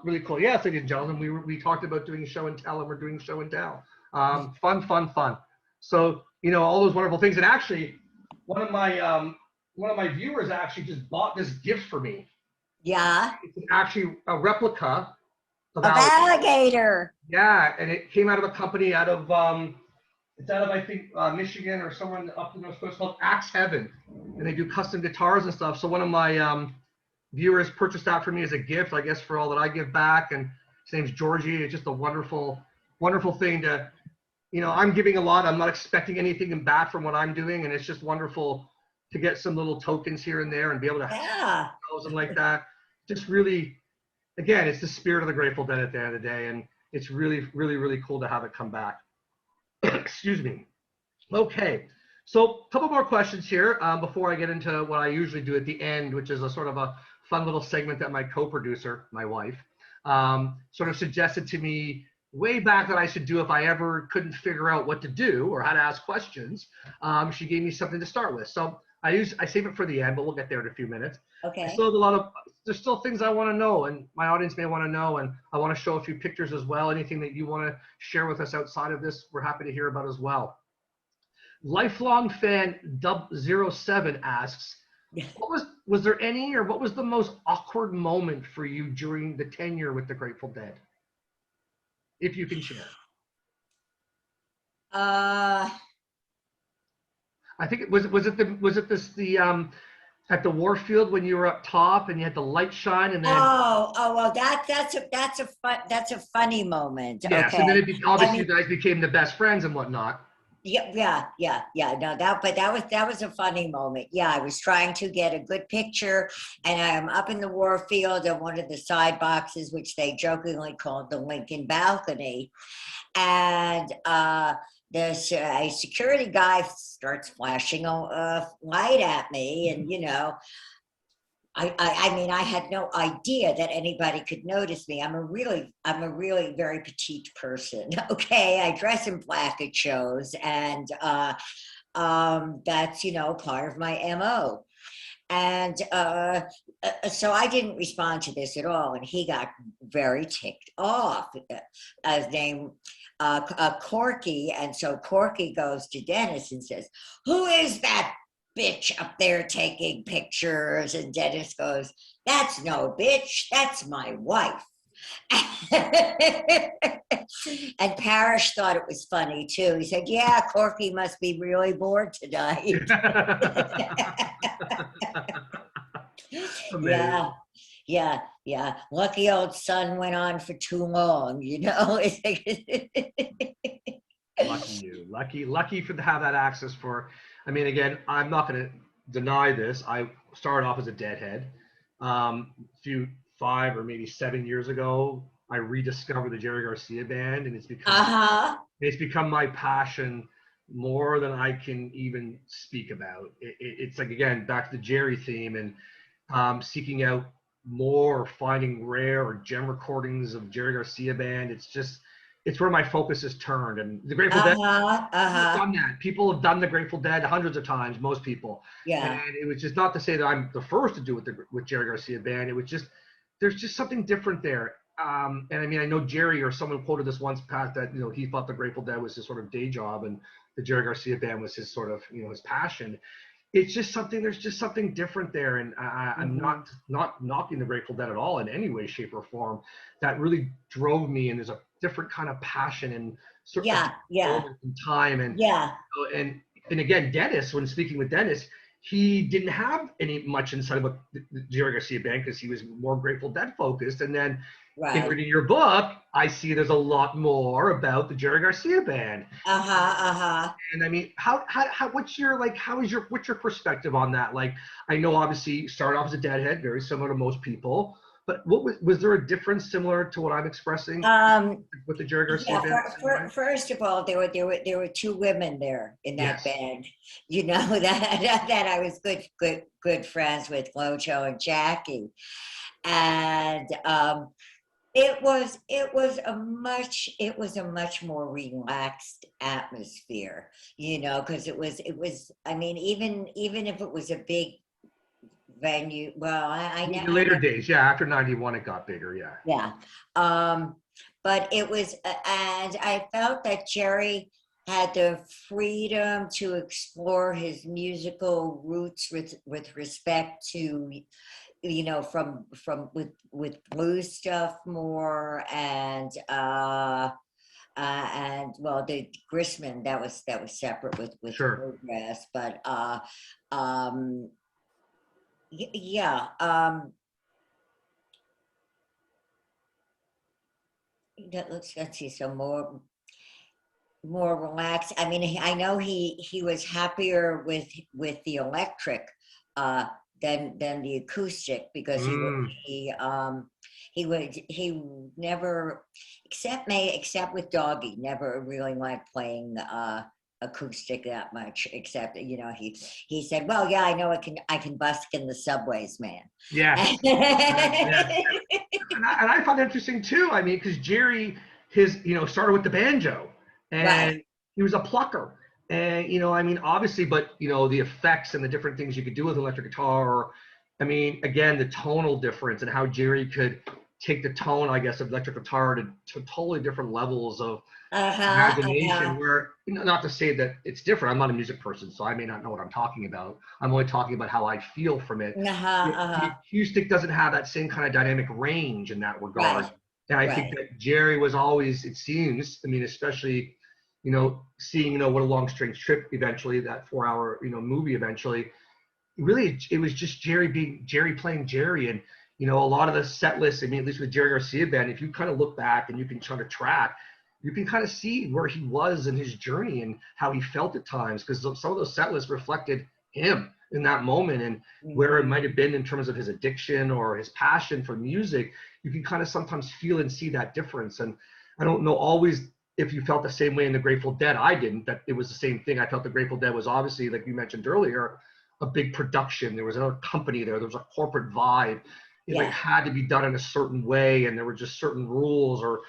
Really cool. Yes, ladies and gentlemen, we talked about doing show and tell, and we're doing show and tell. Fun. So, you know, all those wonderful things. And actually, one of my viewers actually just bought this gift for me. Yeah. It's actually a replica of alligator. Yeah, and it came out of a company out of it's out of, I think, Michigan or somewhere up the North Coast, called Axe Heaven, and they do custom guitars and stuff. So one of my viewers purchased that for me as a gift, I guess, for all that I give back. And his name's Georgie. It's just a wonderful thing to, you know, I'm giving a lot. I'm not expecting anything back from what I'm doing, and it's just wonderful to get some little tokens here and there and be able to have them like that. Just really, again, it's the spirit of the Grateful Dead at the end of the day, and it's really cool to have it come back. Excuse me. Okay, so a couple more questions here before I get into what I usually do at the end, which is a sort of a fun little segment that my co-producer, my wife, sort of suggested to me way back that I should do if I ever couldn't figure out what to do or how to ask questions. She gave me something to start with. So I save it for the end, but we'll get there in a few minutes. I Okay. still have there's still things I want to know, and my audience may want to know, and I want to show a few pictures as well. Anything that you want to share with us outside of this, we're happy to hear about as well. Lifelong fan Dub07 asks, was there any, or what was the most awkward moment for you during the tenure with the Grateful Dead? If you can share. Uh, I think it was at the Warfield when you were up top and you had the light shine, and then well, that's a funny moment. yes, Okay. and then I obviously mean, you guys became the best friends and whatnot. yeah. No, that was a funny moment. Yeah, I was trying to get a good picture, and I'm up in the Warfield in one of the side boxes, which they jokingly called the Lincoln balcony, and there's a security guy starts flashing a light at me, and I mean, I had no idea that anybody could notice me. I'm a really very petite person. Okay, I dress in black at shows, and that's part of my MO. And so I didn't respond to this at all, and he got very ticked off. His name Corky, and so Corky goes to Dennis and says, "Who is that bitch up there taking pictures?" And Dennis goes, "That's no bitch, that's my wife." And Parrish thought it was funny too. He said, "Yeah, Corky must be really bored tonight." Amazing. Yeah. Lucky old son went on for too long, Lucky you. Lucky to have that access for. I mean, again, I'm not going to deny this. I started off as a Deadhead. A few 5 or maybe 7 years ago, I rediscovered the Jerry Garcia band, and it's become my passion more than I can even speak about. It's like, again, back to the Jerry theme, and seeking out more, finding rare or gem recordings of Jerry Garcia band. It's where my focus has turned. And the Grateful Dead, people have done that. People have done the Grateful Dead hundreds of times, most people. Yeah. And it was just not to say that I'm the first to do it with Jerry Garcia band. It was just, there's just something different there. And I mean, I know Jerry, or someone quoted this once, Pat, that he thought the Grateful Dead was his sort of day job, and the Jerry Garcia band was his sort of his passion. It's just something. There's just something different there, and I'm not knocking the Grateful Dead at all in any way, shape, or form. That really drove me, and there's a different kind of passion and sort of moment in time, and and again, Dennis. When speaking with Dennis, he didn't have much insight about the Jerry Garcia band because he was more Grateful Dead focused, and then. Right. In reading your book, I see there's a lot more about the Jerry Garcia band. And I mean, what's your perspective on that? Like, I know obviously you started off as a Deadhead, very similar to most people, but was there a difference similar to what I'm expressing with the Jerry Garcia band? First of all, there were 2 women there in that band. That I was good friends with, Lojo and Jackie, and it was a much more relaxed atmosphere, because it was. I mean, even if it was a big venue, well, in the later days, after '91, it got bigger, yeah. But it was, and I felt that Jerry had the freedom to explore his musical roots with respect to. From with blues stuff more, and well, the Grisman, that was separate with bluegrass, but let's see, so more relaxed. I mean, I know he was happier with the electric than the acoustic, because he never, except with Doggy, never really liked playing acoustic that much, except he said, "Well, yeah, I know I can busk in the subways, man." Yes. And I found it interesting too. I mean, because Jerry, started with the banjo, and he was a plucker. And, I mean, obviously, but, the effects and the different things you could do with electric guitar, or, I mean, again, the tonal difference and how Jerry could take the tone, I guess, of electric guitar to totally different levels of Uh-huh, imagination uh-huh, where, not to say that it's different. I'm not a music person, so I may not know what I'm talking about. I'm only talking about how I feel from it. uh-huh, The uh-huh. acoustic doesn't have that same kind of dynamic range in that regard. Right, And I think right. that Jerry was always, it seems, I mean, especially, seeing, What a Long Strange Trip eventually, that 4 hour, movie eventually, really, it was just Jerry being Jerry playing Jerry. And, a lot of the set lists, I mean, at least with Jerry Garcia band, if you kind of look back and you can try to track, you can kind of see where he was in his journey and how he felt at times, because some of those set lists reflected him in that moment, and where it Mhm. might have been in terms of his addiction or his passion for music. You can kind of sometimes feel and see that difference. And I don't know always if you felt the same way in the Grateful Dead. I didn't. That it was the same thing. I felt the Grateful Dead was obviously, like you mentioned earlier, a big production. There was another company there. There was a corporate vibe. It like Yeah, had to be done in a certain way, and there were just certain rules or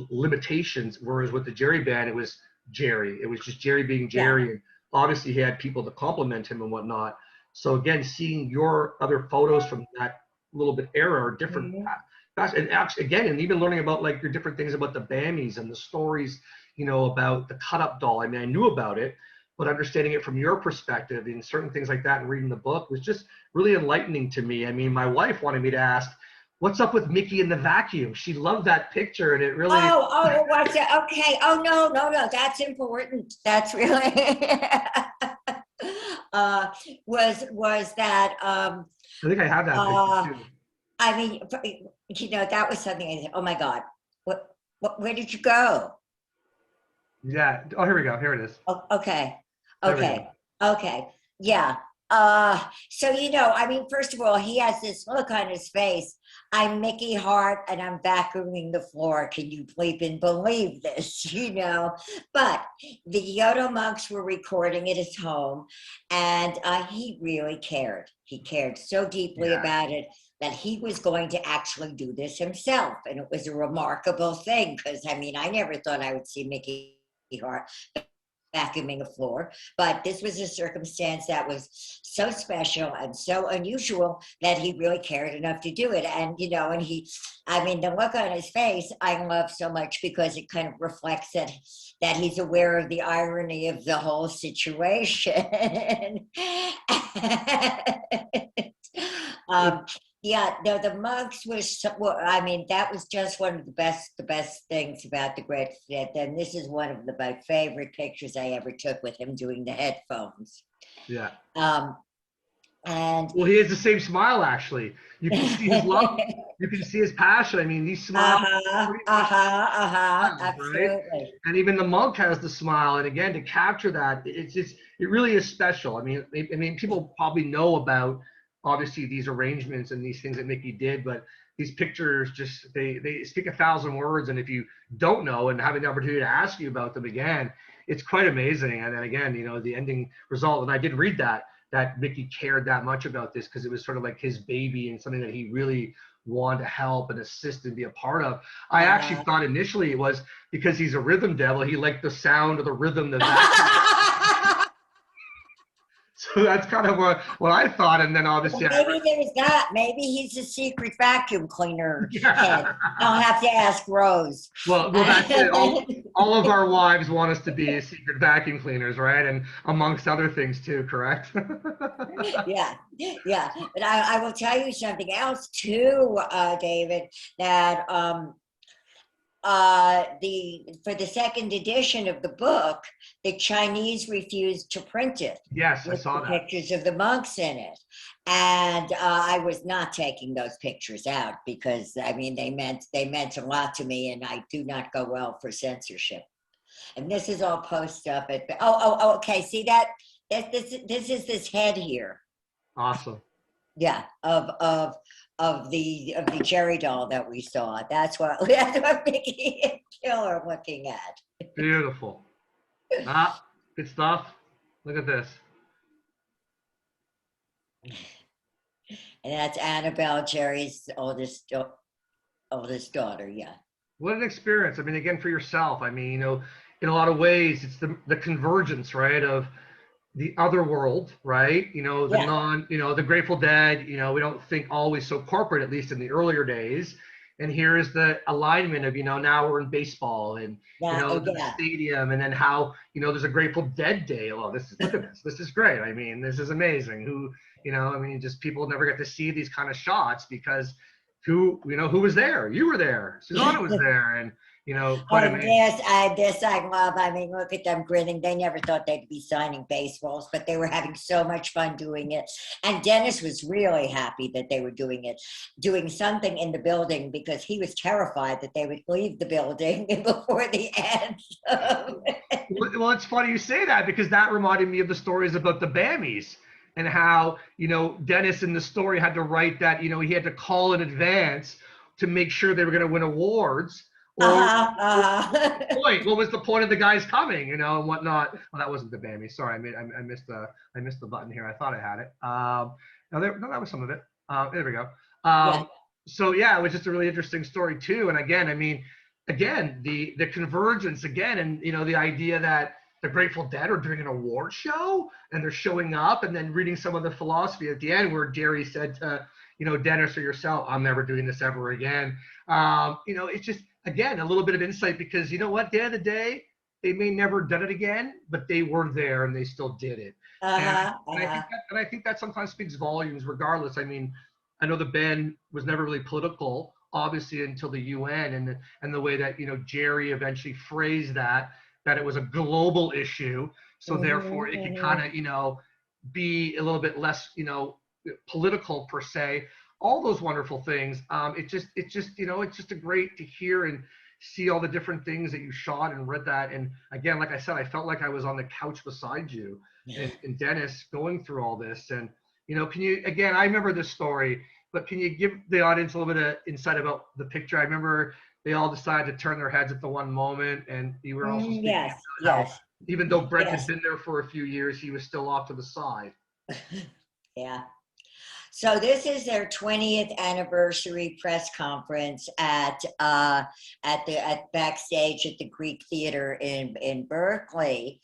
limitations. Whereas with the Jerry band, it was Jerry. It was just Jerry being yeah. Jerry, and obviously he had people to compliment him and whatnot. So again, seeing your other photos from that little bit era or different Mhm. and actually again, and even learning about like your different things about the Bammies and the stories, about the cut up doll. I mean, I knew about it, but understanding it from your perspective and certain things like that and reading the book was just really enlightening to me. I mean, my wife wanted me to ask, what's up with Mickey in the vacuum? She loved that picture, and it really, Oh, what's it? Okay. Oh, no, no, no. That's important. That's really uh was that I think I have that picture uh too. I mean, that was something I said, oh my God, where did you go? Yeah. Oh, here we go. Here it is. Oh, okay. There we go. Okay. Okay. Yeah. So I mean, first of all, he has this look on his face. I'm Mickey Hart and I'm vacuuming the floor. Can you even believe this? But the Yodo monks were recording at his home, and he really cared. He cared so deeply Yeah. about it that he was going to actually do this himself. And it was a remarkable thing because, I mean, I never thought I would see Mickey Hart vacuuming a floor. But this was a circumstance that was so special and so unusual that he really cared enough to do it. And I mean, the look on his face, I love so much because it kind of reflects that he's aware of the irony of the whole situation. It, um, yeah, no, the monks was. Well, I mean, that was just one of the best things about the Great Fit. And this is one of my favorite pictures I ever took with him doing the headphones. yeah. Um, and Well, he has the same smile, actually. You can see his love. You can see his passion. I mean, these smiles, uh-huh, uh-huh, uh-huh, right? absolutely. And even the monk has the smile. And again, to capture that, it really is special. I mean, people probably know about obviously these arrangements and these things that Mickey did, but these pictures just they speak 1,000 words. And if you don't know and having the opportunity to ask you about them again, it's quite amazing. And then again, the ending result. And I did read that Mickey cared that much about this because it was sort of like his baby and something that he really wanted to help and assist and be a part of. I actually Uh-huh. thought initially it was because he's a rhythm devil. He liked the sound of the rhythm, the vacuum. So that's kind of what I thought. And then Well, obviously I maybe there's that. Maybe he's a secret vacuum cleaner head. read. I'll have to ask Rose. Well, that's it. All of our wives want us to be secret vacuum cleaners, right? And amongst other things too, correct? Yeah, yeah. But I will tell you something else too, David, that the for the second edition of the book, the Chinese refused to print it Yes, I with saw the that. pictures of the monks in it, and I was not taking those pictures out because I mean they meant a lot to me, and I do not go well for censorship. And this is all post stuff at okay. See that this is this head here. Awesome. Yeah, of the Jerry doll that we saw. That's what Mickey and Kill are looking at. Beautiful. Ah, good stuff. Look at this. And that's Annabelle, Jerry's oldest daughter. Yeah. What an experience. I mean, again, for yourself. I mean, in a lot of ways, it's the convergence, right, of the other world, right? The Yeah. non, the Grateful Dead, we don't think always so corporate, at least in the earlier days. And here's the alignment of, now we're in baseball and, Yeah. the Yeah. stadium, and then how, there's a Grateful Dead day. Oh, look at this. This is great. I mean, this is amazing. Just people never get to see these kind of shots because who was there? You were there. Susana was there. And, quite Oh, amazing. this I love. I mean, look at them grinning. They never thought they'd be signing baseballs, but they were having so much fun doing it. And Dennis was really happy that they were doing it, doing something in the building because he was terrified that they would leave the building before the end. Well, it's funny you say that because that reminded me of the stories about the Bammies and how, Dennis in the story had to write that, he had to call in advance to make sure they were going to win awards. Or what was the point of the guys coming, and whatnot? Well, that wasn't the Bammy. Sorry, I missed the button here. I thought I had it. No, that was some of it. There we go. Yeah. So yeah, it was just a really interesting story too. And again, the convergence again, and the idea that the Grateful Dead are doing an award show and they're showing up and then reading some of the philosophy at the end where Jerry said to Dennis or yourself, "I'm never doing this ever again." It's just again a little bit of insight because you know what, at the end of the day, they may never done it again, but they were there and they still did it. And I think that sometimes speaks volumes regardless. I mean, I know the band was never really political, obviously, until the UN and the way that Jerry eventually phrased that it was a global issue, so therefore it could kind of be a little bit less political per se. All those wonderful things. It's just a great to hear and see all the different things that you shot and read that. And again, like I said, I felt like I was on the couch beside you and Dennis going through all this. And can you, again, I remember this story, but can you give the audience a little bit of insight about the picture? I remember they all decided to turn their heads at the one moment, and you were also speaking Yes. about how Yes. even though Brent Yes. had been there for a few years, he was still off to the side. Yeah. So this is their 20th anniversary press conference at backstage at the Greek Theater in Berkeley,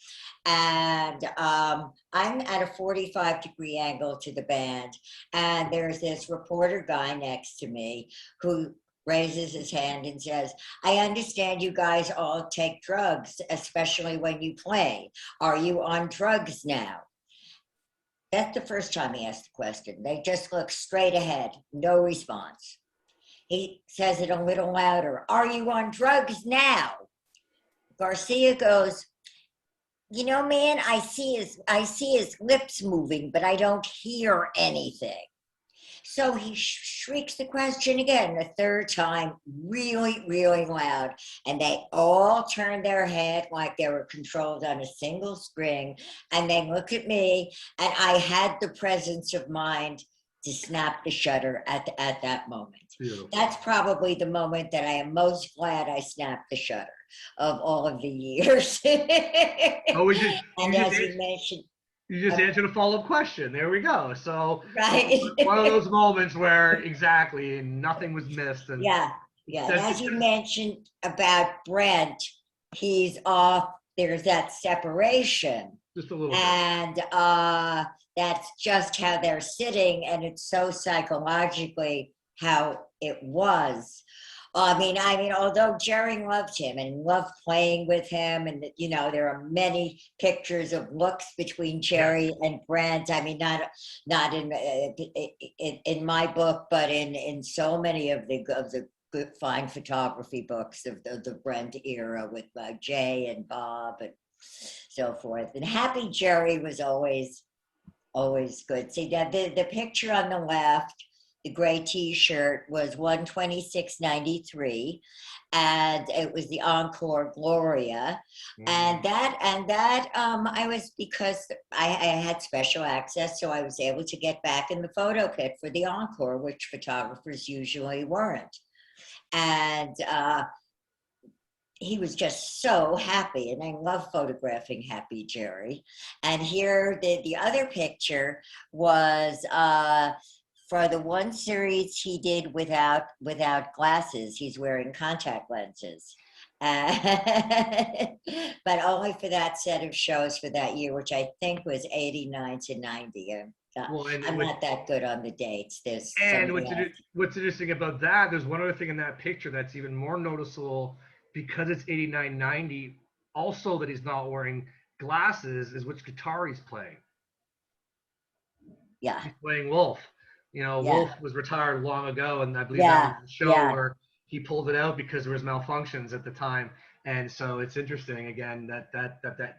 and I'm at a 45-degree angle to the band, and there's this reporter guy next to me who raises his hand and says, "I understand you guys all take drugs, especially when you play. Are you on drugs now?" That's the first time he asked the question. They just look straight ahead, no response. He says it a little louder. "Are you on drugs now?" Garcia goes, "Man, I see his lips moving, but I don't hear anything." So he shrieks the question again, the third time, really, really loud. And they all turn their head like they were controlled on a single string. And they look at me, and I had the presence of mind to snap the shutter at that moment. Beautiful. That's probably the moment that I am most glad I snapped the shutter of all of the years. Oh, And as you mentioned, you just answered a follow-up question. There we go. So right. one of those moments where exactly nothing was missed. And Yeah. And as you mentioned about Brent, he's off. There's that separation. Just a little bit. And that's just how they're sitting. And it's so psychologically how it was. I mean, although Jerry loved him and loved playing with him, and there are many pictures of looks between Jerry and Brent. I mean, not in my book, but in so many of the good fine photography books of the Brent era with Jay and Bob and so forth. And Happy Jerry was always good. See that the picture on the left, the gray T-shirt, was 126.93, and it was the Encore Gloria, and that I was, because I had special access, so I was able to get back in the photo pit for the Encore, which photographers usually weren't, and he was just so happy, and I love photographing Happy Jerry. And here, the other picture was for the one series he did without glasses. He's wearing contact lenses, But only for that set of shows for that year, which I think was 89 to 90. Well, I'm not that good on the dates. There's somebody else. what's interesting about that, there's one other thing in that picture that's even more noticeable because it's 89, 90. Also, that he's not wearing glasses is which guitar he's playing. Yeah, He's playing Wolf. yeah, Wolf was retired long ago, and I believe that was yeah, the show yeah. where he pulled it out because there was malfunctions at the time. And so it's interesting again that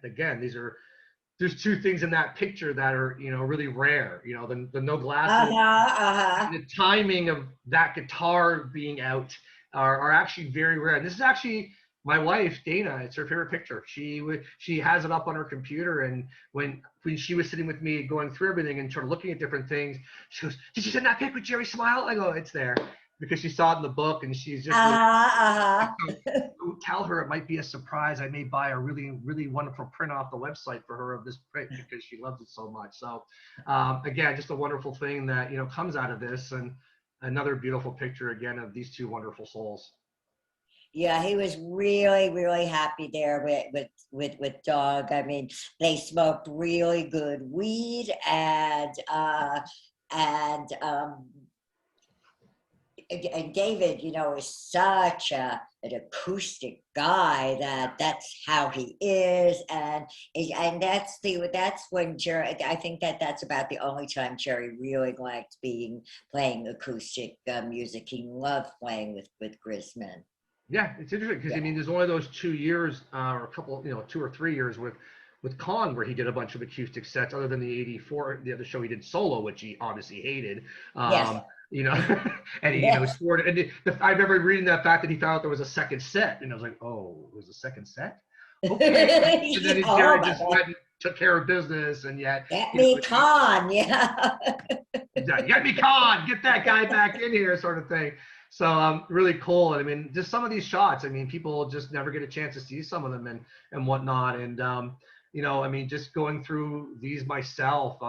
again there's two things in that picture that are really rare. The no glasses, Uh-huh, uh-huh. the timing of that guitar being out are actually very rare. And this is actually my wife Dana. It's her favorite picture. She has it up on her computer, and when she was sitting with me going through everything and sort of looking at different things, she goes, "Did you send that pic with Jerry Smile?" I go, "It's there," because she saw it in the book, and she's just really. Uh-huh, uh-huh. Tell her it might be a surprise. I may buy a really, really wonderful print off the website for her of this print because she loves it so much. So, again, just a wonderful thing that comes out of this, and another beautiful picture again of these two wonderful souls. Yeah, he was really, really happy there with Doug. I mean, they smoked really good weed, and David, is such an acoustic guy that's how he is, and that's when Jerry. I think that's about the only time Jerry really liked playing acoustic music. He loved playing with Grisman. Yeah, it's interesting because I Yeah. mean, there's only those 2 years or a couple, 2 or 3 years with Kahn where he did a bunch of acoustic sets, other than the '84, the other show he did solo, which he obviously hated. Yes. You know, and he Yes. swore. I remember reading that fact that he found out there was a second set, and I was like, oh, it was a second set. Okay, and then Oh Jerry my just God. went and took care of business, and yet, Get me he, con, yeah. get me Kahn, get that guy back in here, sort of thing. So really cool. I mean, just some of these shots. I mean, people just never get a chance to see some of them and whatnot. And I mean, just going through these myself,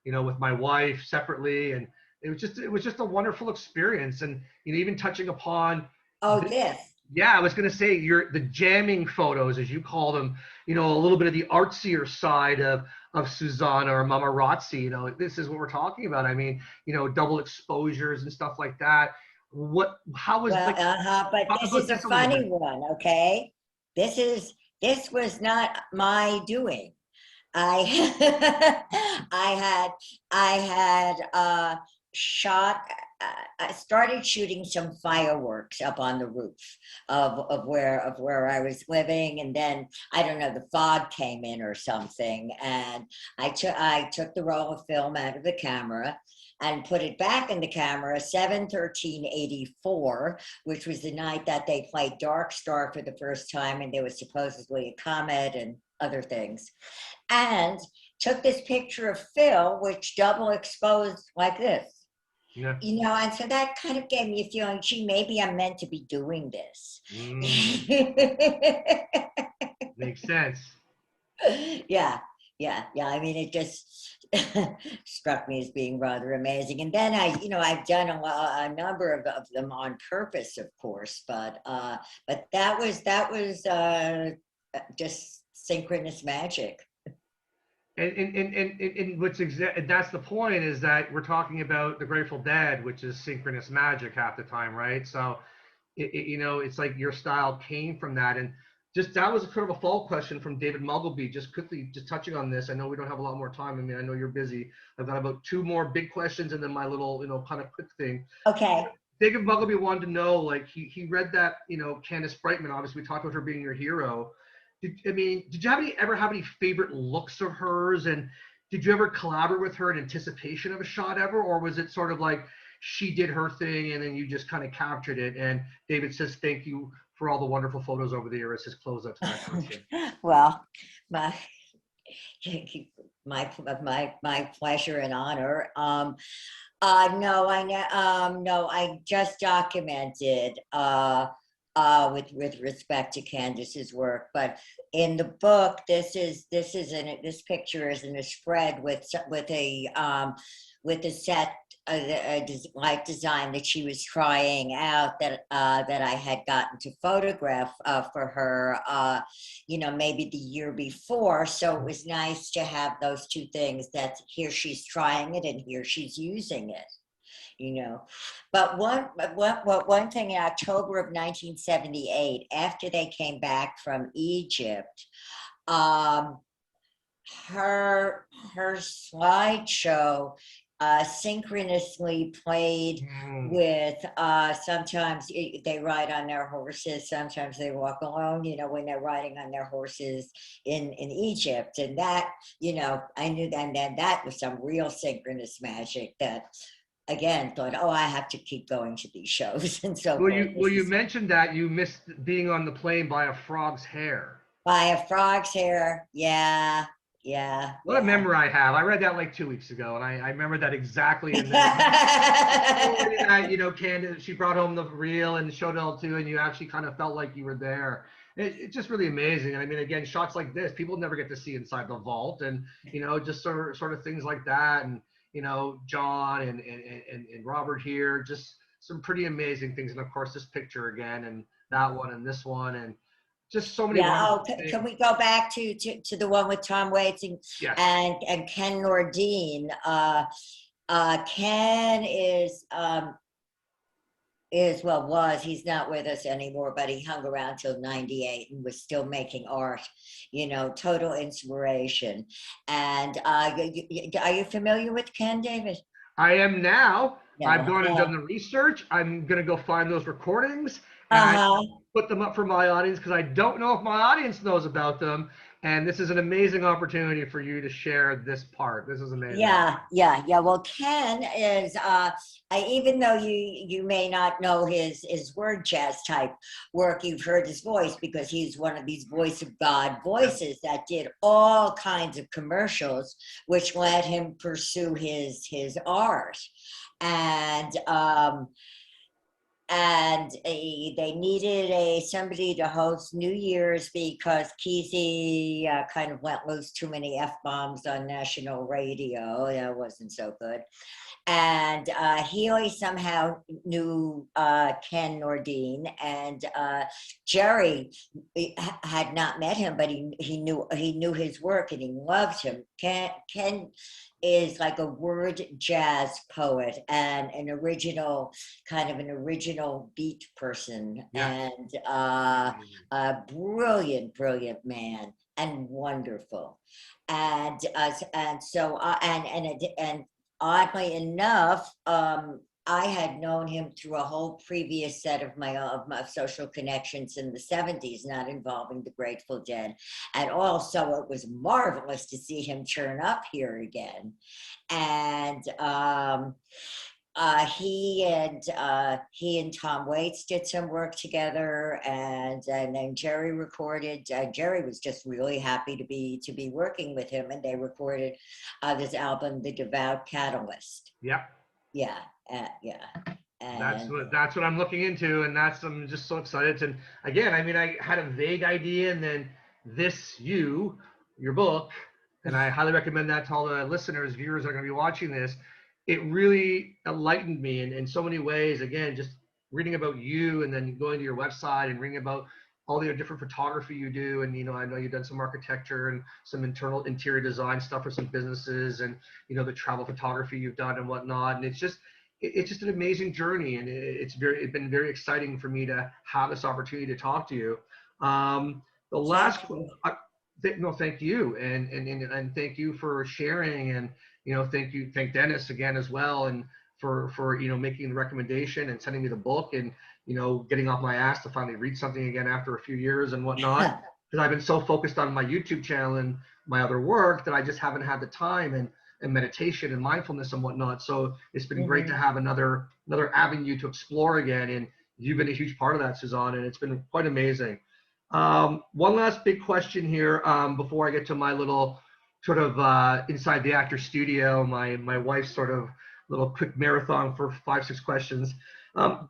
with my wife separately, and it was just a wonderful experience. And even touching upon Oh, this. yeah, I was gonna say the jamming photos, as you call them, a little bit of the artsier side of Susana or Mamarazzi. This is what we're talking about. I mean, double exposures and stuff like that. How was Well, like but talk this about is a this a little bit? funny one, okay? This was not my doing. I I had shot. I started shooting some fireworks up on the roof of where I was living, and then I don't know, the fog came in or something, and I took the roll of film out of the camera and put it back in the camera 7/13/84, which was the night that they played Dark Star for the first time, and there was supposedly a comet and other things, and took this picture of Phil, which double exposed like this. Yeah. And so that kind of gave me a feeling, gee, maybe I'm meant to be doing this. Makes sense. Yeah, yeah. I mean, it just struck me as being rather amazing. And then I've done a number of them on purpose, of course, but that was just synchronous magic. And that's the point, is that we're talking about the Grateful Dead, which is synchronous magic half the time, right? So it's like your style came from that. And just that was a kind of a follow question from David Muggleby. Just quickly, just touching on this. I know we don't have a lot more time. I mean, I know you're busy. I've got about two more big questions and then my little, kind of quick thing. Okay. David Muggleby wanted to know, like, he read that, Candace Brightman, obviously we talked about her being your hero. Did you ever have any favorite looks of hers? And did you ever collaborate with her in anticipation of a shot ever? Or was it sort of like she did her thing and then you just kind of captured it? And David says, thank you for all the wonderful photos over the years. His closeout to that question. Well, my my pleasure and honor. No, no, I just documented with respect to Candace's work, but in the book, this picture is in a spread with with a set light design that she was trying out that I had gotten to photograph for her, maybe the year before. So it was nice to have those two things, that here she's trying it and here she's using it. But one thing, in October of 1978, after they came back from Egypt, um, her slideshow synchronously played with sometimes they ride on their horses, sometimes they walk alone, when they're riding on their horses in Egypt. And that, I knew then that was some real synchronous magic that, again, thought, oh, I have to keep going to these shows and so forth. You mentioned that you missed being on the plane by a frog's hair. By a frog's hair, yeah. What a memory I have. I read that like 2 weeks ago, and I remember that exactly. And then, Candace, she brought home the reel and showed it all too, and you actually kind of felt like you were there. It's just really amazing. And I mean, again, shots like this, people never get to see inside the vault, and just sort of things like that. And John and Robert here, just some pretty amazing things. And of course, this picture again, and that one, and this one, and just so many. Can we go back to the one with Tom Waits and Ken Nordine? Ken he's not with us anymore, but he hung around till 98 and was still making art, total inspiration. And are you familiar with Ken, David? I am now. I've gone and done the research. I'm going to go find those recordings and put them up for my audience, because I don't know if my audience knows about them. And this is an amazing opportunity for you to share this part. This is amazing. Yeah. Well, Ken is, even though you may not know his word jazz type work, you've heard his voice, because he's one of these voice of God voices that did all kinds of commercials, which let him pursue his art. And they needed somebody to host New Year's, because Kesey kind of let loose too many F-bombs on national radio. That wasn't so good. And Healy somehow knew Ken Nordine, and Jerry had not met him, but he knew his work and he loved him. Ken is like a word jazz poet and an original beat person, and a brilliant man and wonderful. And oddly enough, I had known him through a whole previous set of my social connections in the 70s, not involving the Grateful Dead at all. So it was marvelous to see him turn up here again. And he and Tom Waits did some work together, and then Jerry recorded. Jerry was just really happy to be working with him, and they recorded this album, The Devout Catalyst. Yep. Yeah. And that's what I'm looking into, and I'm just so excited. And again, I mean, I had a vague idea, and then your book, and I highly recommend that to all the listeners, viewers that are going to be watching this. It really enlightened me in so many ways. Again, just reading about you, and then going to your website and reading about all the different photography you do. And, I know you've done some architecture and some interior design stuff for some businesses, and, the travel photography you've done and whatnot. And it's just an amazing journey. And it's been very exciting for me to have this opportunity to talk to you. Thank you. And thank you for sharing, and, thank Dennis again as well, and for making the recommendation and sending me the book, and getting off my ass to finally read something again after a few years and whatnot, because I've been so focused on my YouTube channel and my other work that I just haven't had the time, and meditation and mindfulness and whatnot. So it's been great to have another avenue to explore again, and you've been a huge part of that, Susana, and it's been quite amazing. One last big question here before I get to my little sort of inside the actor studio, my wife's sort of little quick marathon for 5-6 questions.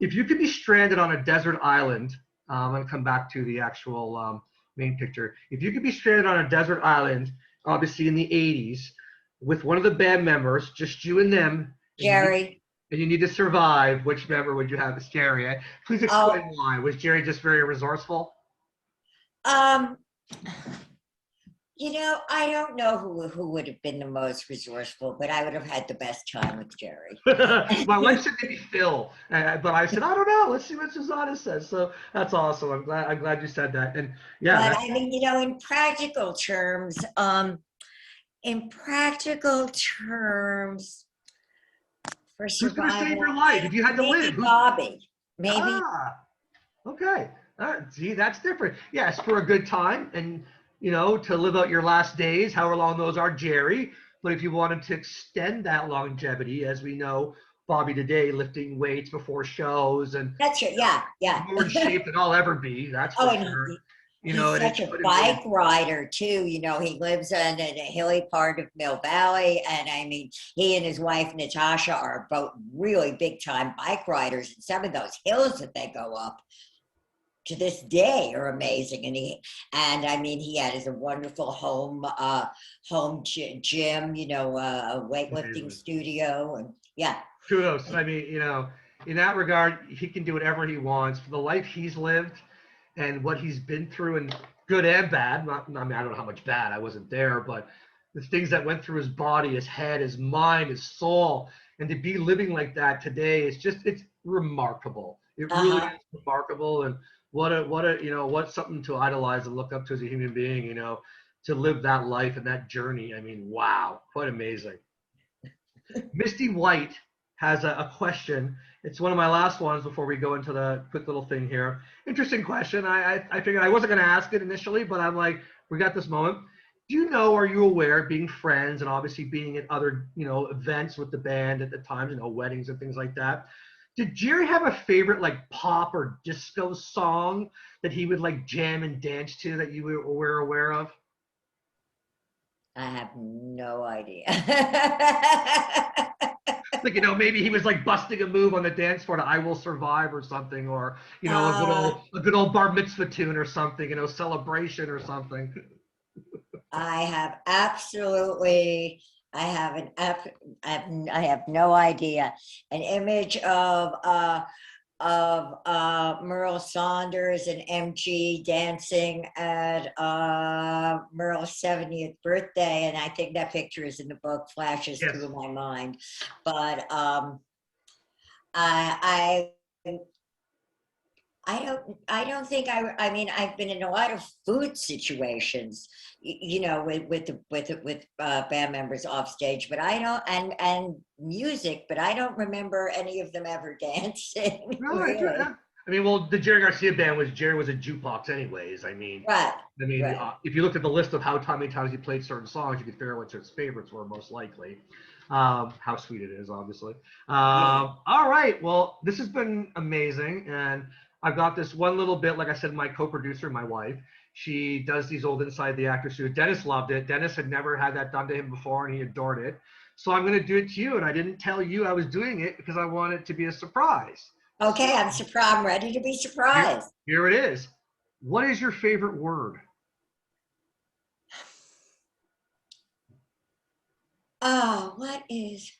If you could be stranded on a desert island, I'm going to come back to the actual main picture. If you could be stranded on a desert island, obviously in the 80s, with one of the band members, just you and them, Jerry. and you need to survive, which member would you have as Jerry? Please explain Oh, why. Was Jerry just very resourceful? um, I don't know who would have been the most resourceful, but I would have had the best time with Jerry. My wife said maybe Phil, but I said I don't know. Let's see what Susana says. So that's awesome. I'm glad you said that. And yeah, But I mean, in practical terms, for who's going to save survival, your life if you had to live? maybe Bobby. Maybe. Ah, okay. See, that's different. Yes, for a good time and to live out your last days, however long those are, Jerry. But if you wanted to extend that longevity, as we know, Bobby today lifting weights before shows and That's true. Yeah, yeah. more in shape than I'll ever be. That's Oh, for and sure. he's And such it's a put him in. bike rider too. He lives in a hilly part of Mill Valley, and I mean, he and his wife Natasha are both really big time bike riders, and some of those hills that they go up to this day are amazing. And I mean, he had a wonderful home gym, a weightlifting Amazing. studio, and yeah. Kudos. I mean, in that regard, he can do whatever he wants for the life he's lived and what he's been through, and good and bad. I mean, I don't know how much bad. I wasn't there, but the things that went through his body, his head, his mind, his soul, and to be living like that today it's remarkable. It really Uh-huh. is remarkable, and what's something to idolize and look up to as a human being. To live that life and that journey. I mean, wow, quite amazing. Misty White has a question. It's one of my last ones before we go into the quick little thing here. Interesting question. I figured I wasn't going to ask it initially, but I'm like, we got this moment. Do you know, are you aware, being friends and obviously being at other, events with the band at the times, weddings and things like that, did Jerry have a favorite like pop or disco song that he would like jam and dance to that you were aware of? I have no idea. Like, maybe he was like busting a move on the dance floor to "I Will Survive" or something, or uh, a good old bar mitzvah tune or something, Celebration or something. I have absolutely, I have an, I have no idea. An image of Merle Saunders and MG dancing at Merle's 70th birthday, and I think that picture is in the book, flashes Yes. through my mind. But I I don't think I mean, I've been in a lot of food situations, with band members off stage, but I don't, and music, but I don't remember any of them ever dancing, No, really. I mean, well, the Jerry Garcia band Jerry was a jukebox anyways. Right, right. If you looked at the list of how many times he played certain songs, you could figure out what his favorites were most likely. How sweet it is, obviously. Yeah. All right, well, this has been amazing, and I've got this one little bit. Like I said, my co-producer, my wife, she does these old Inside the Actor studio. Dennis loved it. Dennis had never had that done to him before, and he adored it. So I'm going to do it to you, and I didn't tell you I was doing it because I want it to be a surprise. Okay, So I'm surprised. I'm ready to be here, surprised. here it is. What is your favorite word? Oh, what is?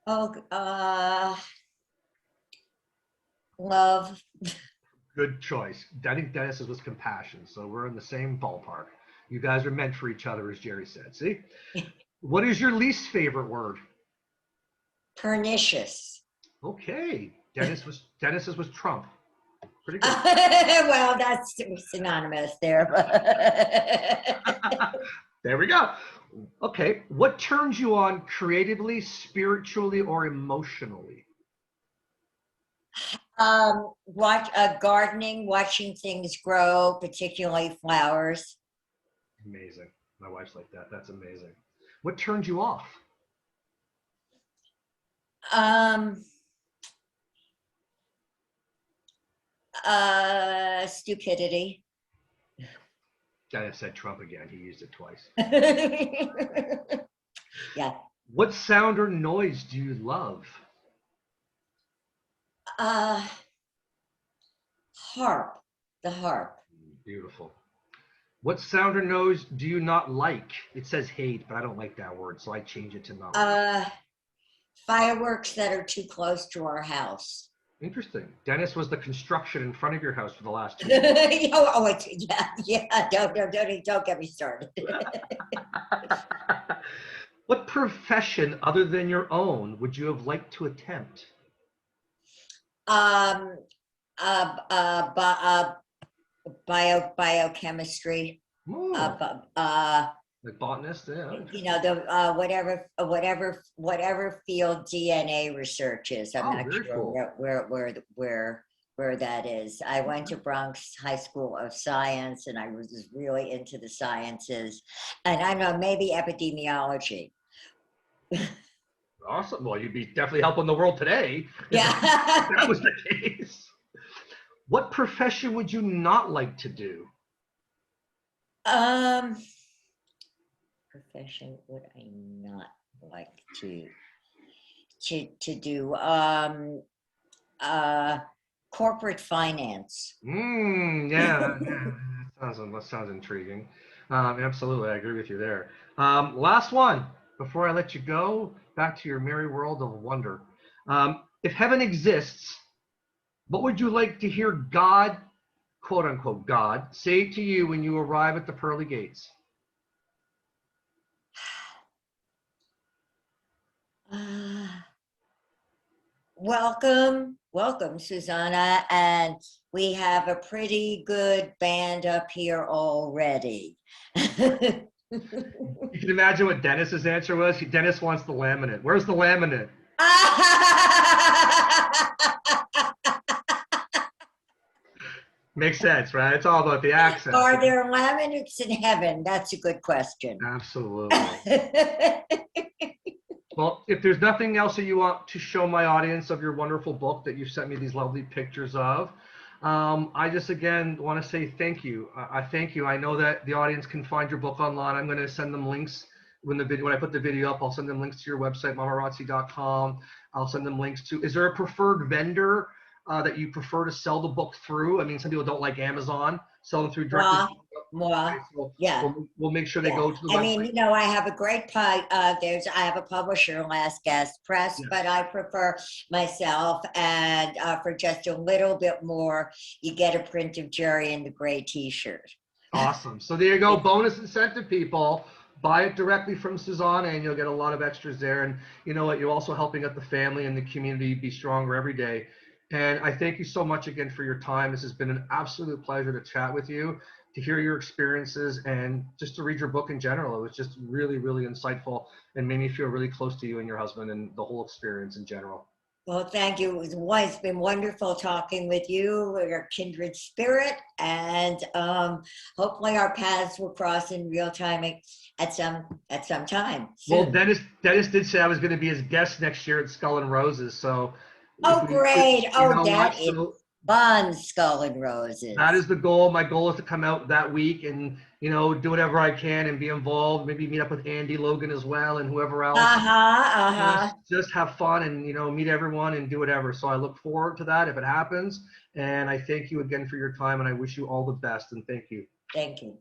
Oh, love. Good choice. I think Dennis's was compassion, so we're in the same ballpark. You guys are meant for each other, as Jerry said. See? What is your least favorite word? Pernicious. Okay. Dennis's was Trump. Pretty good. Well, that's synonymous there. There we go. Okay. What turns you on creatively, spiritually, or emotionally? Gardening, watching things grow, particularly flowers. Amazing. My wife's like that. That's amazing. What turns you off? Um, Stupidity. Dennis said Trump again. He used it twice. Yeah. What sound or noise do you love? Uh, harp. The harp. Beautiful. What sound or noise do you not like? It says hate, but I don't like that word, so I change it to not like. Fireworks that are too close to our house. Interesting. Dennis was the construction in front of your house for the last 2 years. Yeah. Don't get me started. What profession other than your own would you have liked to attempt? um, uh, uh, bi- uh, biochemistry. Oh, Bu- uh, like botanist? Yeah. you know, the whatever field DNA research is. I'm Oh, not very sure cool. where that is. I went to Bronx High School of Science, and I was really into the sciences, and I know maybe epidemiology. Awesome. Well, you'd be definitely helping the world today if that Yeah. was the case. What profession would you not like to do? um, Profession would I not like to do? Uh, Corporate finance. Yeah, that sounds intriguing. Absolutely, I agree with you there. Last one before I let you go back to your merry world of wonder. If heaven exists, what would you like to hear God, quote unquote, God, say to you when you arrive at the pearly gates? Uh, welcome, Susana. And we have a pretty good band up here already. You can imagine what Dennis's answer was. Dennis wants the laminate. Where's the laminate? Makes sense, right? It's all about the access. Are there laminates in heaven? That's a good question. Absolutely. Well, if there's nothing else that you want to show my audience of your wonderful book that you've sent me these lovely pictures of, I just again want to say thank you. I thank you. I know that the audience can find your book online. I'm going to send them links when I put the video up. I'll send them links to your website, mamarazzi.com. I'll send them links to. Is there a preferred vendor that you prefer to sell the book through? I mean, some people don't like Amazon, sell them through directly. Moi, moi. Okay, so Yeah. we'll make sure they Yeah, go to the I mean, website. you know, I have a great I have a publisher, Last Gasp Press, Yes. but I prefer myself. And for just a little bit more, you get a print of Jerry in the gray T-shirt. Awesome. So there you go. Bonus incentive, people. Buy it directly from Susana and you'll get a lot of extras there. And you know what? You're also helping out the family and the community be stronger every day. And I thank you so much again for your time. This has been an absolute pleasure to chat with you, to hear your experiences, and just to read your book in general. It was just really, really insightful and made me feel really close to you and your husband and the whole experience in general. Well, thank you. It's been wonderful talking with you. We're a kindred spirit, and hopefully our paths will cross in real time at some time Well, soon. Dennis did say I was going to be his guest next year at Skull and Roses. So if Oh, we, great! you Oh, know what? that is So fun, Skull and that Roses. is the goal. My goal is to come out that week and do whatever I can and be involved. Maybe meet up with Andy Logan as well and whoever else. Uh-huh, uh-huh. Just have fun and meet everyone and do whatever. So I look forward to that if it happens. And I thank you again for your time and I wish you all the best and thank you. Thank you.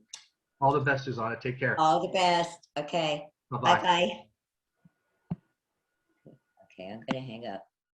All the best, Susanna. Take care. All the best. Okay. Bye bye. Bye-bye. Okay, I'm gonna hang up.